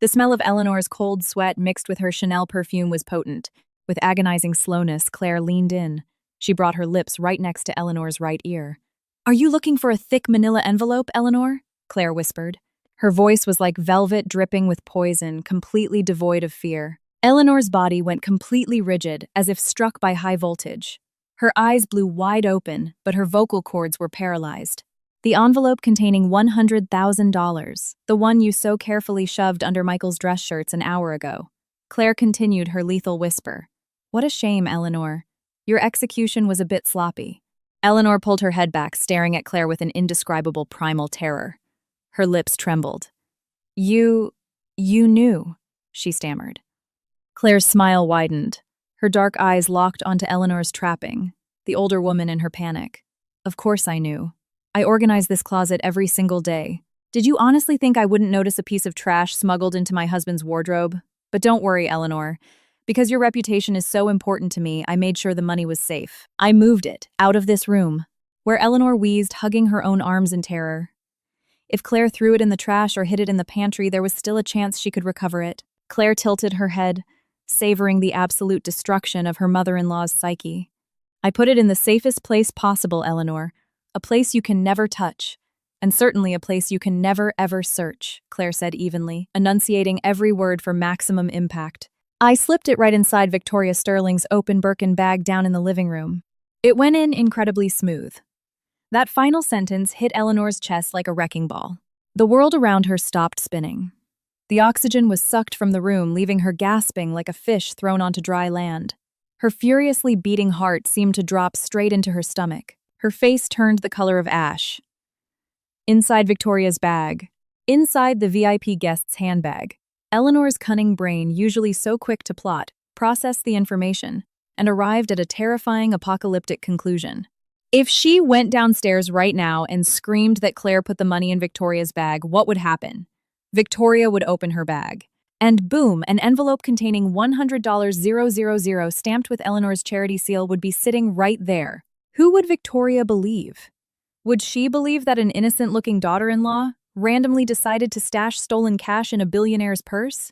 The smell of Eleanor's cold sweat mixed with her Chanel perfume was potent. With agonizing slowness, Claire leaned in. She brought her lips right next to Eleanor's right ear. "Are you looking for a thick manila envelope, Eleanor?" Claire whispered. Her voice was like velvet dripping with poison, completely devoid of fear. Eleanor's body went completely rigid, as if struck by high voltage. Her eyes blew wide open, but her vocal cords were paralyzed. "The envelope containing $100,000, the one you so carefully shoved under Michael's dress shirts an hour ago." Claire continued her lethal whisper. "What a shame, Eleanor. Your execution was a bit sloppy." Eleanor pulled her head back, staring at Claire with an indescribable primal terror. Her lips trembled. You knew," she stammered. Claire's smile widened. Her dark eyes locked onto Eleanor's trapping, the older woman in her panic. "Of course I knew. I organize this closet every single day. Did you honestly think I wouldn't notice a piece of trash smuggled into my husband's wardrobe? But don't worry, Eleanor. Because your reputation is so important to me, I made sure the money was safe. I moved it out of this room," where Eleanor wheezed, hugging her own arms in terror. If Claire threw it in the trash or hid it in the pantry, there was still a chance she could recover it. Claire tilted her head, savoring the absolute destruction of her mother-in-law's psyche. "I put it in the safest place possible, Eleanor. A place you can never touch. And certainly a place you can never, ever search," Claire said evenly, enunciating every word for maximum impact. "I slipped it right inside Victoria Sterling's open Birkin bag down in the living room. It went in incredibly smooth." That final sentence hit Eleanor's chest like a wrecking ball. The world around her stopped spinning. The oxygen was sucked from the room, leaving her gasping like a fish thrown onto dry land. Her furiously beating heart seemed to drop straight into her stomach. Her face turned the color of ash. Inside Victoria's bag, inside the VIP guest's handbag, Eleanor's cunning brain, usually so quick to plot, processed the information and arrived at a terrifying apocalyptic conclusion. If she went downstairs right now and screamed that Claire put the money in Victoria's bag, what would happen? Victoria would open her bag. And boom, an envelope containing $100,000 stamped with Eleanor's charity seal would be sitting right there. Who would Victoria believe? Would she believe that an innocent-looking daughter-in-law randomly decided to stash stolen cash in a billionaire's purse?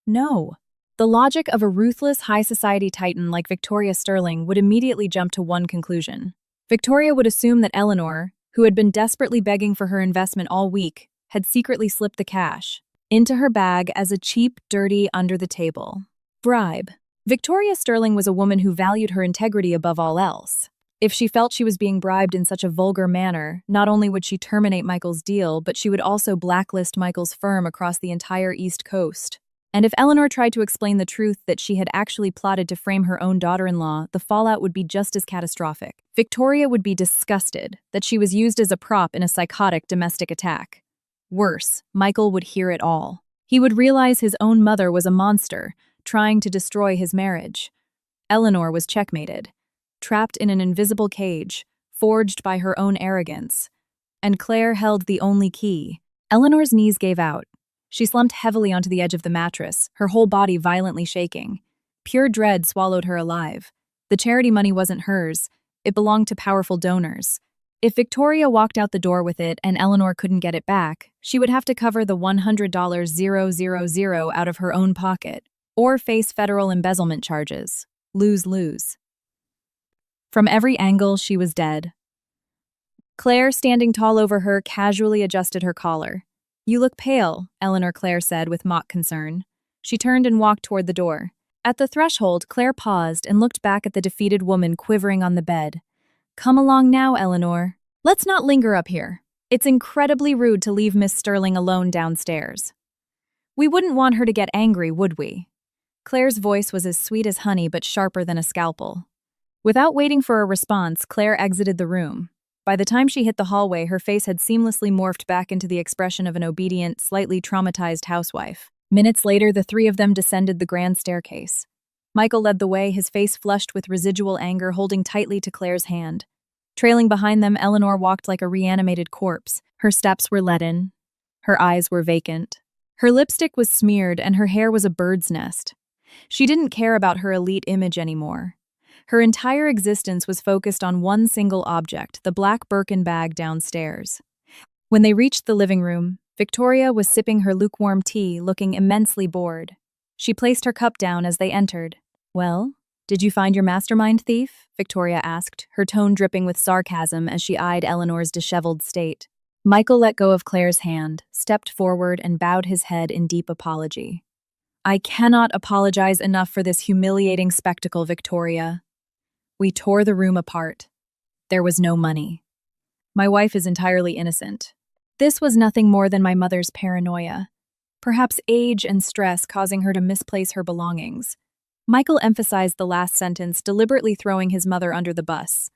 No. The logic of a ruthless high society titan like Victoria Sterling would immediately jump to one conclusion. Victoria would assume that Eleanor, who had been desperately begging for her investment all week, had secretly slipped the cash into her bag as a cheap, dirty, under-the-table bribe. Victoria Sterling was a woman who valued her integrity above all else. If she felt she was being bribed in such a vulgar manner, not only would she terminate Michael's deal, but she would also blacklist Michael's firm across the entire East Coast. And if Eleanor tried to explain the truth that she had actually plotted to frame her own daughter-in-law, the fallout would be just as catastrophic. Victoria would be disgusted that she was used as a prop in a psychotic domestic attack. Worse, Michael would hear it all. He would realize his own mother was a monster, trying to destroy his marriage. Eleanor was checkmated, trapped in an invisible cage, forged by her own arrogance. And Claire held the only key. Eleanor's knees gave out. She slumped heavily onto the edge of the mattress, her whole body violently shaking. Pure dread swallowed her alive. The charity money wasn't hers. It belonged to powerful donors. If Victoria walked out the door with it and Eleanor couldn't get it back, she would have to cover the $100,000 out of her own pocket, or face federal embezzlement charges. Lose-lose. From every angle, she was dead. Claire, standing tall over her, casually adjusted her collar. "You look pale," Eleanor Claire said with mock concern. She turned and walked toward the door. At the threshold, Claire paused and looked back at the defeated woman quivering on the bed. "Come along now, Eleanor. Let's not linger up here. It's incredibly rude to leave Miss Sterling alone downstairs. We wouldn't want her to get angry, would we?" Claire's voice was as sweet as honey but sharper than a scalpel. Without waiting for a response, Claire exited the room. By the time she hit the hallway, her face had seamlessly morphed back into the expression of an obedient, slightly traumatized housewife. Minutes later, the three of them descended the grand staircase. Michael led the way, his face flushed with residual anger, holding tightly to Claire's hand. Trailing behind them, Eleanor walked like a reanimated corpse. Her steps were leaden. Her eyes were vacant. Her lipstick was smeared and her hair was a bird's nest. She didn't care about her elite image anymore. Her entire existence was focused on one single object, the black Birkin bag downstairs. When they reached the living room, Victoria was sipping her lukewarm tea, looking immensely bored. She placed her cup down as they entered. "Well, did you find your mastermind thief?" Victoria asked, her tone dripping with sarcasm as she eyed Eleanor's disheveled state. Michael let go of Claire's hand, stepped forward, and bowed his head in deep apology. "I cannot apologize enough for this humiliating spectacle, Victoria. We tore the room apart. There was no money. My wife is entirely innocent. This was nothing more than my mother's paranoia. Perhaps age and stress causing her to misplace her belongings." Michael emphasized the last sentence, deliberately throwing his mother under the bus.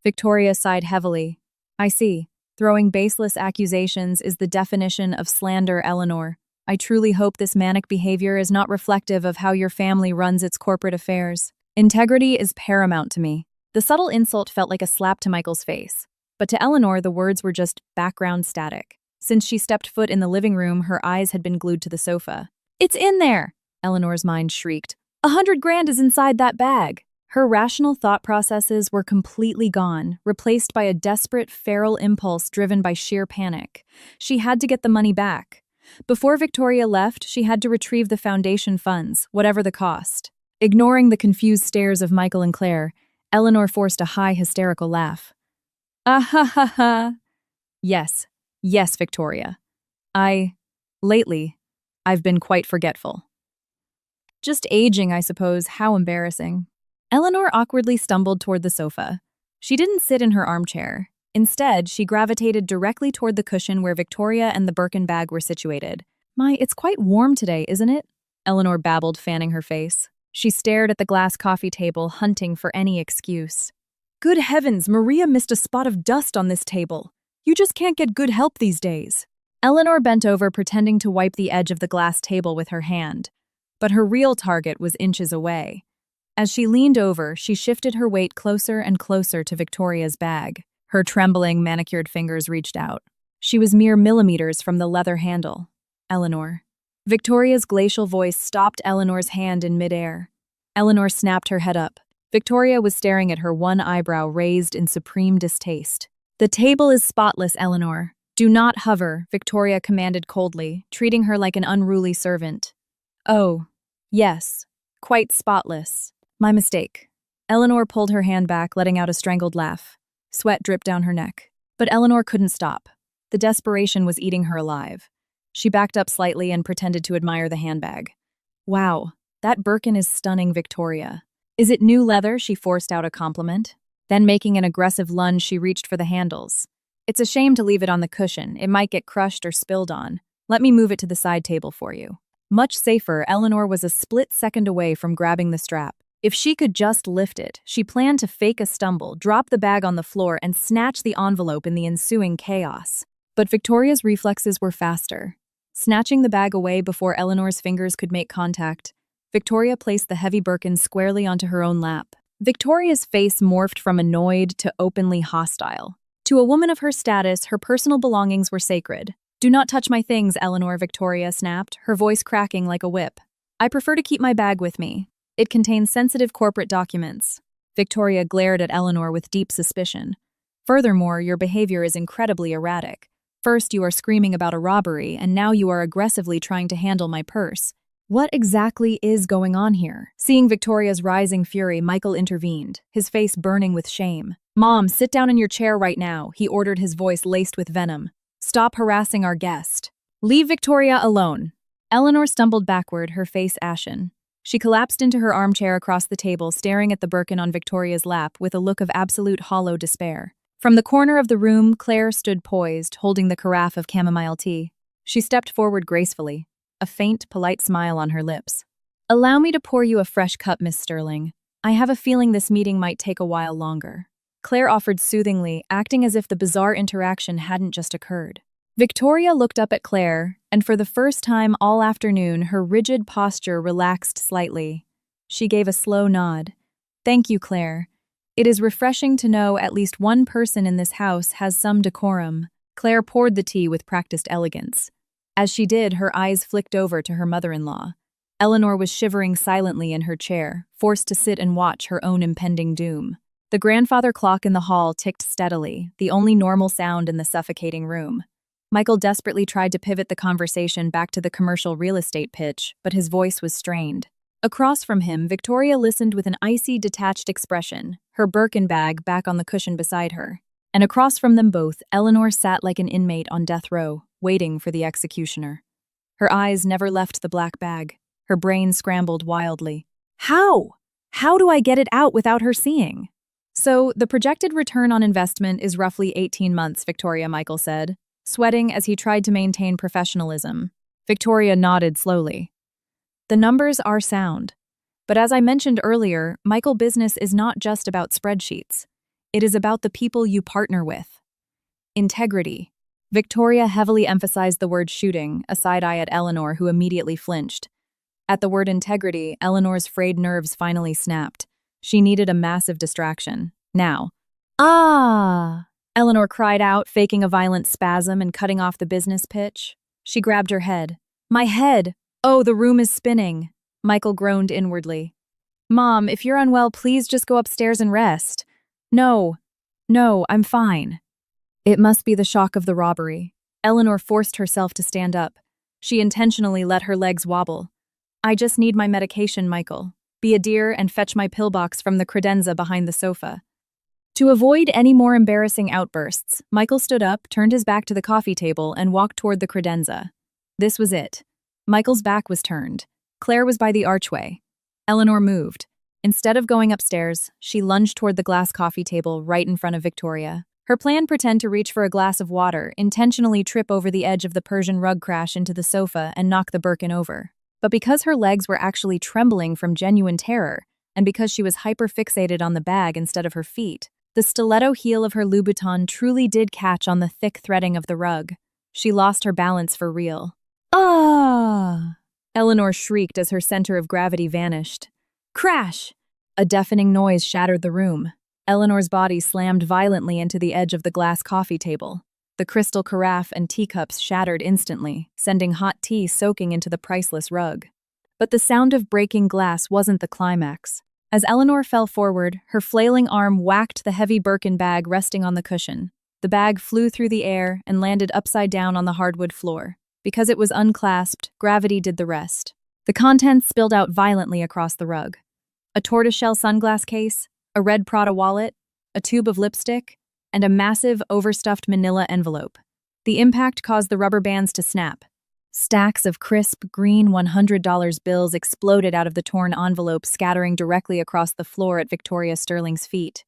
Victoria sighed heavily. "I see. Throwing baseless accusations is the definition of slander, Eleanor. I truly hope this manic behavior is not reflective of how your family runs its corporate affairs. Integrity is paramount to me." The subtle insult felt like a slap to Michael's face, but to Eleanor the words were just background static. Since she stepped foot in the living room, her eyes had been glued to the sofa. "It's in there!" Eleanor's mind shrieked. $100,000 is inside that bag." Her rational thought processes were completely gone, replaced by a desperate, feral impulse driven by sheer panic. She had to get the money back. Before Victoria left, she had to retrieve the foundation funds, whatever the cost. Ignoring the confused stares of Michael and Claire, Eleanor forced a high, hysterical laugh. "Ah ha ha ha. Yes, Victoria. Lately, I've been quite forgetful. Just aging, I suppose. How embarrassing." Eleanor awkwardly stumbled toward the sofa. She didn't sit in her armchair. Instead, she gravitated directly toward the cushion where Victoria and the Birkin bag were situated. It's quite warm today, isn't it?" Eleanor babbled, fanning her face. She stared at the glass coffee table, hunting for any excuse. "Good heavens, Maria missed a spot of dust on this table. You just can't get good help these days." Eleanor bent over, pretending to wipe the edge of the glass table with her hand. But her real target was inches away. As she leaned over, she shifted her weight closer and closer to Victoria's bag. Her trembling, manicured fingers reached out. She was mere millimeters from the leather handle. "Eleanor." Victoria's glacial voice stopped Eleanor's hand in midair. Eleanor snapped her head up. Victoria was staring at her, one eyebrow raised in supreme distaste. "The table is spotless, Eleanor. Do not hover," Victoria commanded coldly, treating her like an unruly servant. "Oh, yes, quite spotless. My mistake." Eleanor pulled her hand back, letting out a strangled laugh. Sweat dripped down her neck. But Eleanor couldn't stop. The desperation was eating her alive. She backed up slightly and pretended to admire the handbag. "Wow, that Birkin is stunning, Victoria." "Is it new leather?" She forced out a compliment. Then, making an aggressive lunge, she reached for the handles. "It's a shame to leave it on the cushion. It might get crushed or spilled on. Let me move it to the side table for you." Much safer, Eleanor was a split second away from grabbing the strap. If she could just lift it, she planned to fake a stumble, drop the bag on the floor, and snatch the envelope in the ensuing chaos. But Victoria's reflexes were faster. Snatching the bag away before Eleanor's fingers could make contact, Victoria placed the heavy Birkin squarely onto her own lap. Victoria's face morphed from annoyed to openly hostile. To a woman of her status, her personal belongings were sacred. "Do not touch my things, Eleanor," Victoria snapped, her voice cracking like a whip. "I prefer to keep my bag with me. It contains sensitive corporate documents." Victoria glared at Eleanor with deep suspicion. "Furthermore, your behavior is incredibly erratic. First, you are screaming about a robbery, and now you are aggressively trying to handle my purse. What exactly is going on here?" Seeing Victoria's rising fury, Michael intervened, his face burning with shame. "Mom, sit down in your chair right now," he ordered, his voice laced with venom. "Stop harassing our guest. Leave Victoria alone." Eleanor stumbled backward, her face ashen. She collapsed into her armchair across the table, staring at the Birkin on Victoria's lap with a look of absolute hollow despair. From the corner of the room, Claire stood poised, holding the carafe of chamomile tea. She stepped forward gracefully, a faint, polite smile on her lips. "Allow me to pour you a fresh cup, Miss Sterling. I have a feeling this meeting might take a while longer." Claire offered soothingly, acting as if the bizarre interaction hadn't just occurred. Victoria looked up at Claire, and for the first time all afternoon, her rigid posture relaxed slightly. She gave a slow nod. Thank you, Claire. It is refreshing to know at least one person in this house has some decorum. Claire poured the tea with practiced elegance. As she did, her eyes flicked over to her mother-in-law. Eleanor was shivering silently in her chair, forced to sit and watch her own impending doom. The grandfather clock in the hall ticked steadily, the only normal sound in the suffocating room. Michael desperately tried to pivot the conversation back to the commercial real estate pitch, but his voice was strained. Across from him, Victoria listened with an icy, detached expression, her Birkin bag back on the cushion beside her. And across from them both, Eleanor sat like an inmate on death row, waiting for the executioner. Her eyes never left the black bag. Her brain scrambled wildly. How? How do I get it out without her seeing? So, the projected return on investment is roughly 18 months, Victoria, Michael said, sweating as he tried to maintain professionalism. Victoria nodded slowly. The numbers are sound. But as I mentioned earlier, Michael business is not just about spreadsheets. It is about the people you partner with. Integrity. Victoria heavily emphasized the word shooting, a side-eye at Eleanor, who immediately flinched. At the word integrity, Eleanor's frayed nerves finally snapped. She needed a massive distraction. Now. Ah! Eleanor cried out, faking a violent spasm and cutting off the business pitch. She grabbed her head. My head! Oh, the room is spinning. Michael groaned inwardly. Mom, if you're unwell, please just go upstairs and rest. No, I'm fine. It must be the shock of the robbery. Eleanor forced herself to stand up. She intentionally let her legs wobble. I just need my medication, Michael. Be a dear and fetch my pillbox from the credenza behind the sofa. To avoid any more embarrassing outbursts, Michael stood up, turned his back to the coffee table, and walked toward the credenza. This was it. Michael's back was turned. Claire was by the archway. Eleanor moved. Instead of going upstairs, she lunged toward the glass coffee table right in front of Victoria. Her plan pretend to reach for a glass of water, intentionally trip over the edge of the Persian rug, crash into the sofa, and knock the Birkin over. But because her legs were actually trembling from genuine terror, and because she was hyper-fixated on the bag instead of her feet, the stiletto heel of her Louboutin truly did catch on the thick threading of the rug. She lost her balance for real. Ah! Eleanor shrieked as her center of gravity vanished. Crash! A deafening noise shattered the room. Eleanor's body slammed violently into the edge of the glass coffee table. The crystal carafe and teacups shattered instantly, sending hot tea soaking into the priceless rug. But the sound of breaking glass wasn't the climax. As Eleanor fell forward, her flailing arm whacked the heavy Birkin bag resting on the cushion. The bag flew through the air and landed upside down on the hardwood floor. Because it was unclasped, gravity did the rest. The contents spilled out violently across the rug. A tortoiseshell sunglass case, a red Prada wallet, a tube of lipstick, and a massive, overstuffed manila envelope. The impact caused the rubber bands to snap. Stacks of crisp, green $100 bills exploded out of the torn envelope, scattering directly across the floor at Victoria Sterling's feet.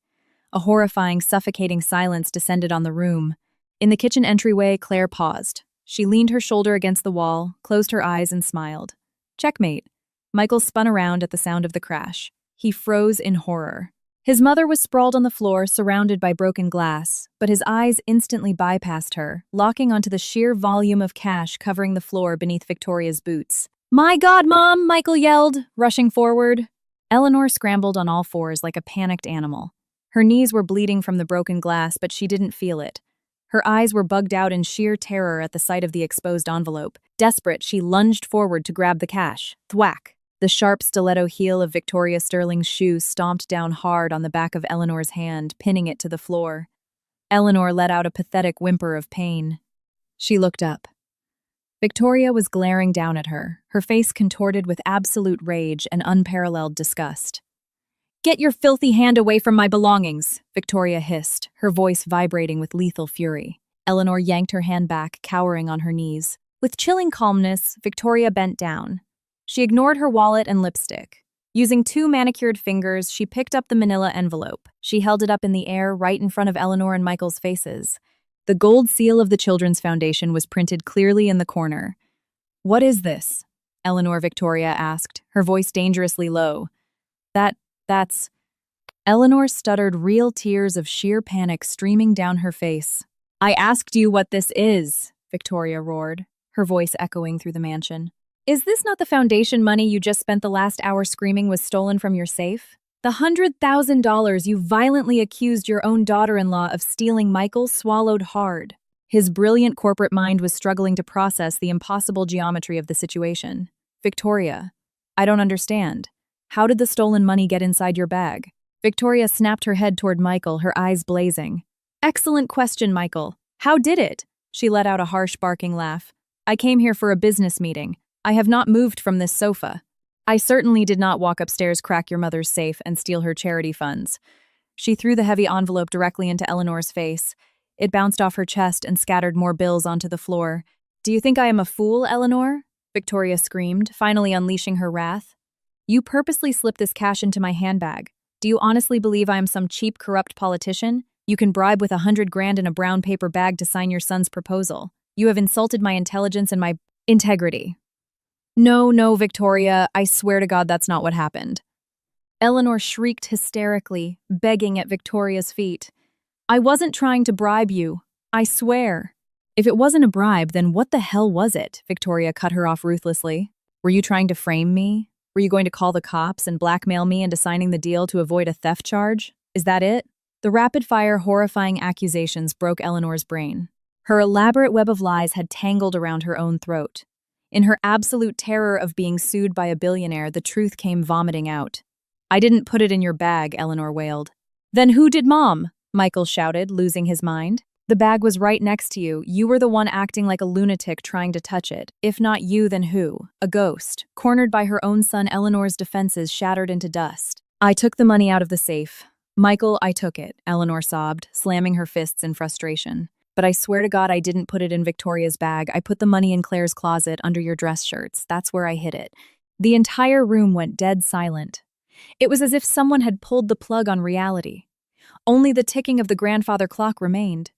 A horrifying, suffocating silence descended on the room. In the kitchen entryway, Claire paused. She leaned her shoulder against the wall, closed her eyes, and smiled. Checkmate. Michael spun around at the sound of the crash. He froze in horror. His mother was sprawled on the floor, surrounded by broken glass, but his eyes instantly bypassed her, locking onto the sheer volume of cash covering the floor beneath Victoria's boots. My God, Mom! Michael yelled, rushing forward. Eleanor scrambled on all fours like a panicked animal. Her knees were bleeding from the broken glass, but she didn't feel it. Her eyes were bugged out in sheer terror at the sight of the exposed envelope. Desperate, she lunged forward to grab the cash. Thwack! The sharp stiletto heel of Victoria Sterling's shoe stomped down hard on the back of Eleanor's hand, pinning it to the floor. Eleanor let out a pathetic whimper of pain. She looked up. Victoria was glaring down at her, her face contorted with absolute rage and unparalleled disgust. Get your filthy hand away from my belongings, Victoria hissed, her voice vibrating with lethal fury. Eleanor yanked her hand back, cowering on her knees. With chilling calmness, Victoria bent down. She ignored her wallet and lipstick. Using 2 manicured fingers, she picked up the manila envelope. She held it up in the air right in front of Eleanor and Michael's faces. The gold seal of the Children's Foundation was printed clearly in the corner. What is this? Eleanor Victoria asked, her voice dangerously low. That's... Eleanor stuttered, real tears of sheer panic streaming down her face. I asked you what this is, Victoria roared, her voice echoing through the mansion. Is this not the foundation money you just spent the last hour screaming was stolen from your safe? The $100,000 you violently accused your own daughter-in-law of stealing Michael swallowed hard. His brilliant corporate mind was struggling to process the impossible geometry of the situation. Victoria, I don't understand. How did the stolen money get inside your bag? Victoria snapped her head toward Michael, her eyes blazing. Excellent question, Michael. How did it? She let out a harsh, barking laugh. I came here for a business meeting. I have not moved from this sofa. I certainly did not walk upstairs, crack your mother's safe, and steal her charity funds. She threw the heavy envelope directly into Eleanor's face. It bounced off her chest and scattered more bills onto the floor. Do you think I am a fool, Eleanor? Victoria screamed, finally unleashing her wrath. You purposely slipped this cash into my handbag. Do you honestly believe I am some cheap, corrupt politician? You can bribe with $100,000 in a brown paper bag to sign your son's proposal. You have insulted my intelligence and my integrity. No, Victoria, I swear to God that's not what happened. Eleanor shrieked hysterically, begging at Victoria's feet. I wasn't trying to bribe you. I swear. If it wasn't a bribe, then what the hell was it? Victoria cut her off ruthlessly. Were you trying to frame me? Were you going to call the cops and blackmail me into signing the deal to avoid a theft charge? Is that it? The rapid-fire, horrifying accusations broke Eleanor's brain. Her elaborate web of lies had tangled around her own throat. In her absolute terror of being sued by a billionaire, the truth came vomiting out. I didn't put it in your bag, Eleanor wailed. Then who did, Mom? Michael shouted, losing his mind. The bag was right next to you. You were the one acting like a lunatic trying to touch it. If not you, then who? A ghost, cornered by her own son. Eleanor's defenses shattered into dust. I took the money out of the safe. Michael, I took it, Eleanor sobbed, slamming her fists in frustration. But I swear to God I didn't put it in Victoria's bag. I put the money in Claire's closet under your dress shirts. That's where I hid it. The entire room went dead silent. It was as if someone had pulled the plug on reality. Only the ticking of the grandfather clock remained.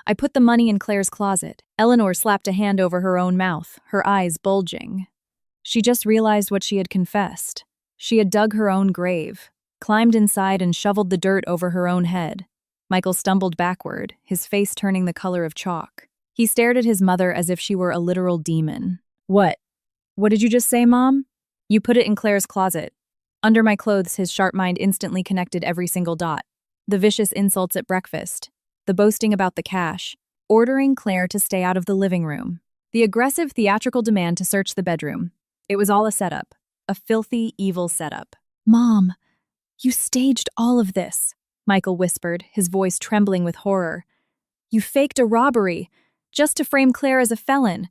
I put the money in Claire's closet. Eleanor slapped a hand over her own mouth, her eyes bulging. She just realized what she had confessed. She had dug her own grave, climbed inside and shoveled the dirt over her own head. Michael stumbled backward, his face turning the color of chalk. He stared at his mother as if she were a literal demon. What did you just say, Mom? You put it in Claire's closet. Under my clothes, his sharp mind instantly connected every single dot. The vicious insults at breakfast, the boasting about the cash, ordering Claire to stay out of the living room, the aggressive theatrical demand to search the bedroom. It was all a setup, a filthy, evil setup. Mom, you staged all of this, Michael whispered, his voice trembling with horror. You faked a robbery, just to frame Claire as a felon.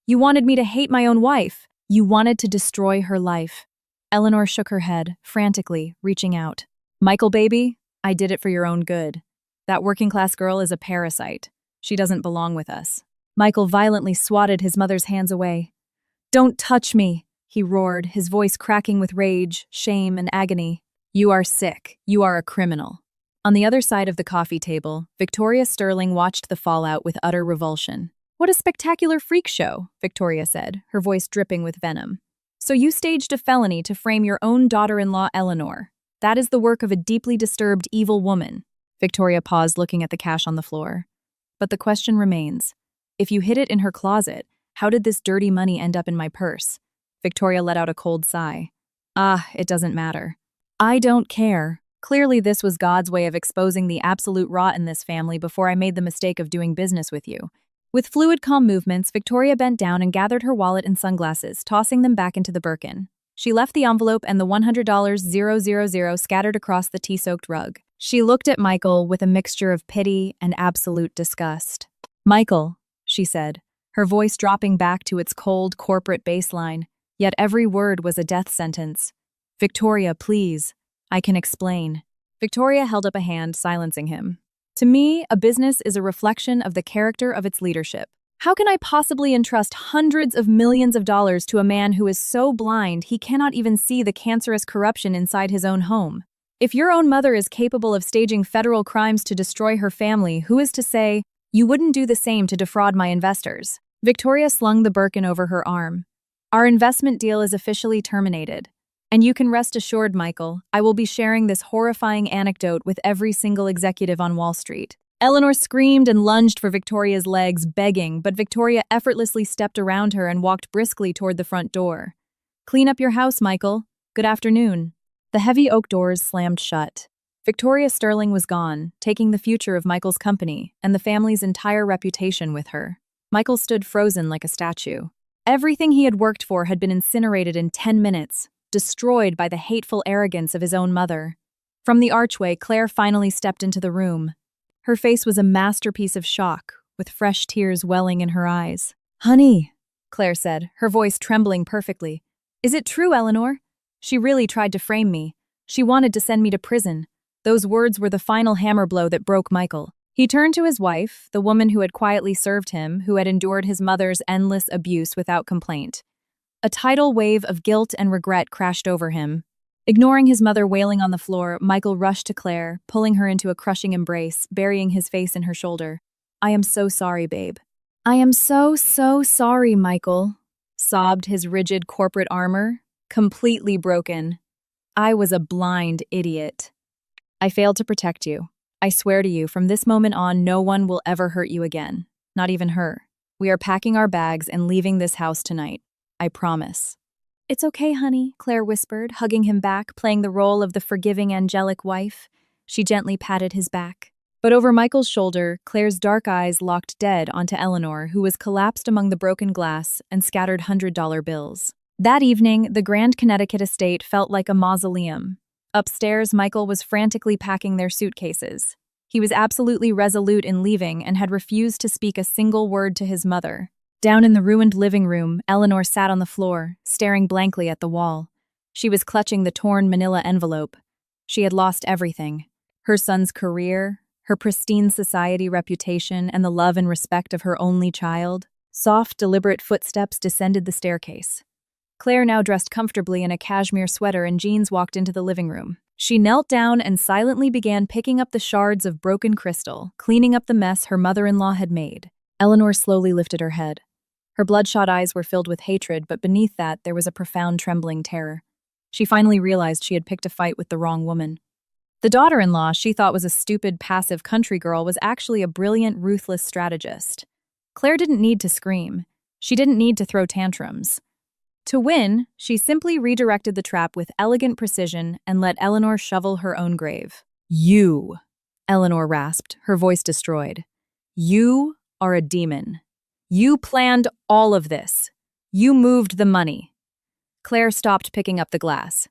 You wanted me to hate my own wife. You wanted to destroy her life. Eleanor shook her head, frantically, reaching out. Michael, baby, I did it for your own good. That working-class girl is a parasite. She doesn't belong with us. Michael violently swatted his mother's hands away. Don't touch me, he roared, his voice cracking with rage, shame, and agony. You are sick. You are a criminal. On the other side of the coffee table, Victoria Sterling watched the fallout with utter revulsion. What a spectacular freak show, Victoria said, her voice dripping with venom. So you staged a felony to frame your own daughter-in-law, Eleanor. That is the work of a deeply disturbed, evil woman. Victoria paused, looking at the cash on the floor. But the question remains. If you hid it in her closet, how did this dirty money end up in my purse? Victoria let out a cold sigh. It doesn't matter. I don't care. Clearly this was God's way of exposing the absolute rot in this family before I made the mistake of doing business with you. With fluid, calm movements, Victoria bent down and gathered her wallet and sunglasses, tossing them back into the Birkin. She left the envelope and the $100,000 scattered across the tea-soaked rug. She looked at Michael with a mixture of pity and absolute disgust. Michael, she said, her voice dropping back to its cold, corporate baseline, yet every word was a death sentence. Victoria, please. I can explain. Victoria held up a hand, silencing him. To me, a business is a reflection of the character of its leadership. How can I possibly entrust hundreds of millions of dollars to a man who is so blind he cannot even see the cancerous corruption inside his own home? If your own mother is capable of staging federal crimes to destroy her family, who is to say, you wouldn't do the same to defraud my investors? Victoria slung the Birkin over her arm. Our investment deal is officially terminated. And you can rest assured, Michael, I will be sharing this horrifying anecdote with every single executive on Wall Street. Eleanor screamed and lunged for Victoria's legs, begging, but Victoria effortlessly stepped around her and walked briskly toward the front door. "Clean up your house, Michael. Good afternoon." The heavy oak doors slammed shut. Victoria Sterling was gone, taking the future of Michael's company and the family's entire reputation with her. Michael stood frozen like a statue. Everything he had worked for had been incinerated in 10 minutes, destroyed by the hateful arrogance of his own mother. From the archway, Claire finally stepped into the room. Her face was a masterpiece of shock, with fresh tears welling in her eyes. "Honey," Claire said, her voice trembling perfectly. "Is it true, Eleanor? She really tried to frame me. She wanted to send me to prison." Those words were the final hammer blow that broke Michael. He turned to his wife, the woman who had quietly served him, who had endured his mother's endless abuse without complaint. A tidal wave of guilt and regret crashed over him. Ignoring his mother wailing on the floor, Michael rushed to Claire, pulling her into a crushing embrace, burying his face in her shoulder. "I am so sorry, babe." "I am so sorry, Michael," sobbed his rigid corporate armor, completely broken. "I was a blind idiot. I failed to protect you. I swear to you, from this moment on, no one will ever hurt you again. Not even her. We are packing our bags and leaving this house tonight. I promise." "It's okay, honey," Claire whispered, hugging him back, playing the role of the forgiving, angelic wife. She gently patted his back. But over Michael's shoulder, Claire's dark eyes locked dead onto Eleanor, who was collapsed among the broken glass and scattered $100 bills. That evening, the Grand Connecticut estate felt like a mausoleum. Upstairs, Michael was frantically packing their suitcases. He was absolutely resolute in leaving and had refused to speak a single word to his mother. Down in the ruined living room, Eleanor sat on the floor, staring blankly at the wall. She was clutching the torn manila envelope. She had lost everything. Her son's career, her pristine society reputation, and the love and respect of her only child. Soft, deliberate footsteps descended the staircase. Claire, now dressed comfortably in a cashmere sweater and jeans, walked into the living room. She knelt down and silently began picking up the shards of broken crystal, cleaning up the mess her mother-in-law had made. Eleanor slowly lifted her head. Her bloodshot eyes were filled with hatred, but beneath that there was a profound trembling terror. She finally realized she had picked a fight with the wrong woman. The daughter-in-law she thought was a stupid, passive country girl was actually a brilliant, ruthless strategist. Claire didn't need to scream. She didn't need to throw tantrums. To win, she simply redirected the trap with elegant precision and let Eleanor shovel her own grave. "You," Eleanor rasped, her voice destroyed. "You are a demon. You planned all of this. You moved the money." Claire stopped picking up the glass.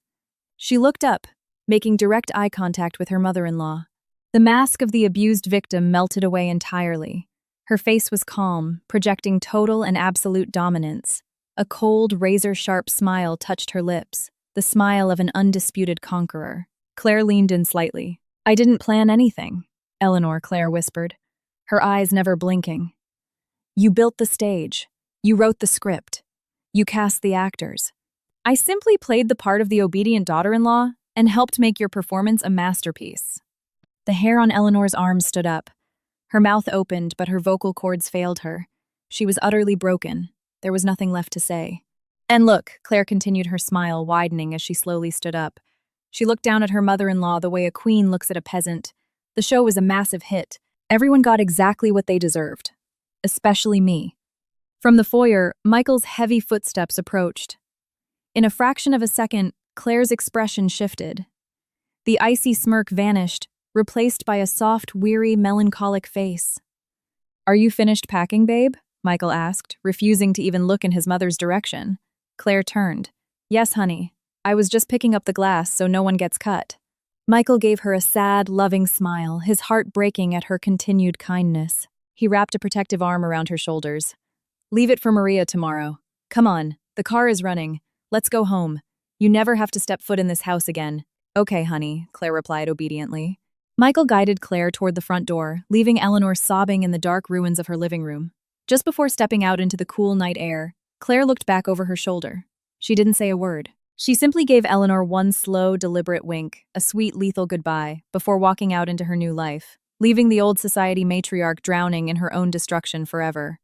She looked up, making direct eye contact with her mother-in-law. The mask of the abused victim melted away entirely. Her face was calm, projecting total and absolute dominance. A cold, razor-sharp smile touched her lips, the smile of an undisputed conqueror. Claire leaned in slightly. "I didn't plan anything," Claire whispered, her eyes never blinking. "You built the stage. You wrote the script. You cast the actors. I simply played the part of the obedient daughter-in-law and helped make your performance a masterpiece." The hair on Eleanor's arm stood up. Her mouth opened, but her vocal cords failed her. She was utterly broken. There was nothing left to say. "And look," Claire continued, her smile widening as she slowly stood up. She looked down at her mother-in-law the way a queen looks at a peasant. The show was a massive hit. Everyone got exactly what they deserved. Especially me. From the foyer, Michael's heavy footsteps approached. In a fraction of a second, Claire's expression shifted. The icy smirk vanished, replaced by a soft, weary, melancholic face. "Are you finished packing, babe?" Michael asked, refusing to even look in his mother's direction. Claire turned. "Yes, honey. I was just picking up the glass so no one gets cut." Michael gave her a sad, loving smile, his heart breaking at her continued kindness. He wrapped a protective arm around her shoulders. "Leave it for Maria tomorrow. Come on, the car is running. Let's go home. You never have to step foot in this house again." "Okay, honey," Claire replied obediently. Michael guided Claire toward the front door, leaving Eleanor sobbing in the dark ruins of her living room. Just before stepping out into the cool night air, Claire looked back over her shoulder. She didn't say a word. She simply gave Eleanor one slow, deliberate wink, a sweet, lethal goodbye, before walking out into her new life, leaving the old society matriarch drowning in her own destruction forever.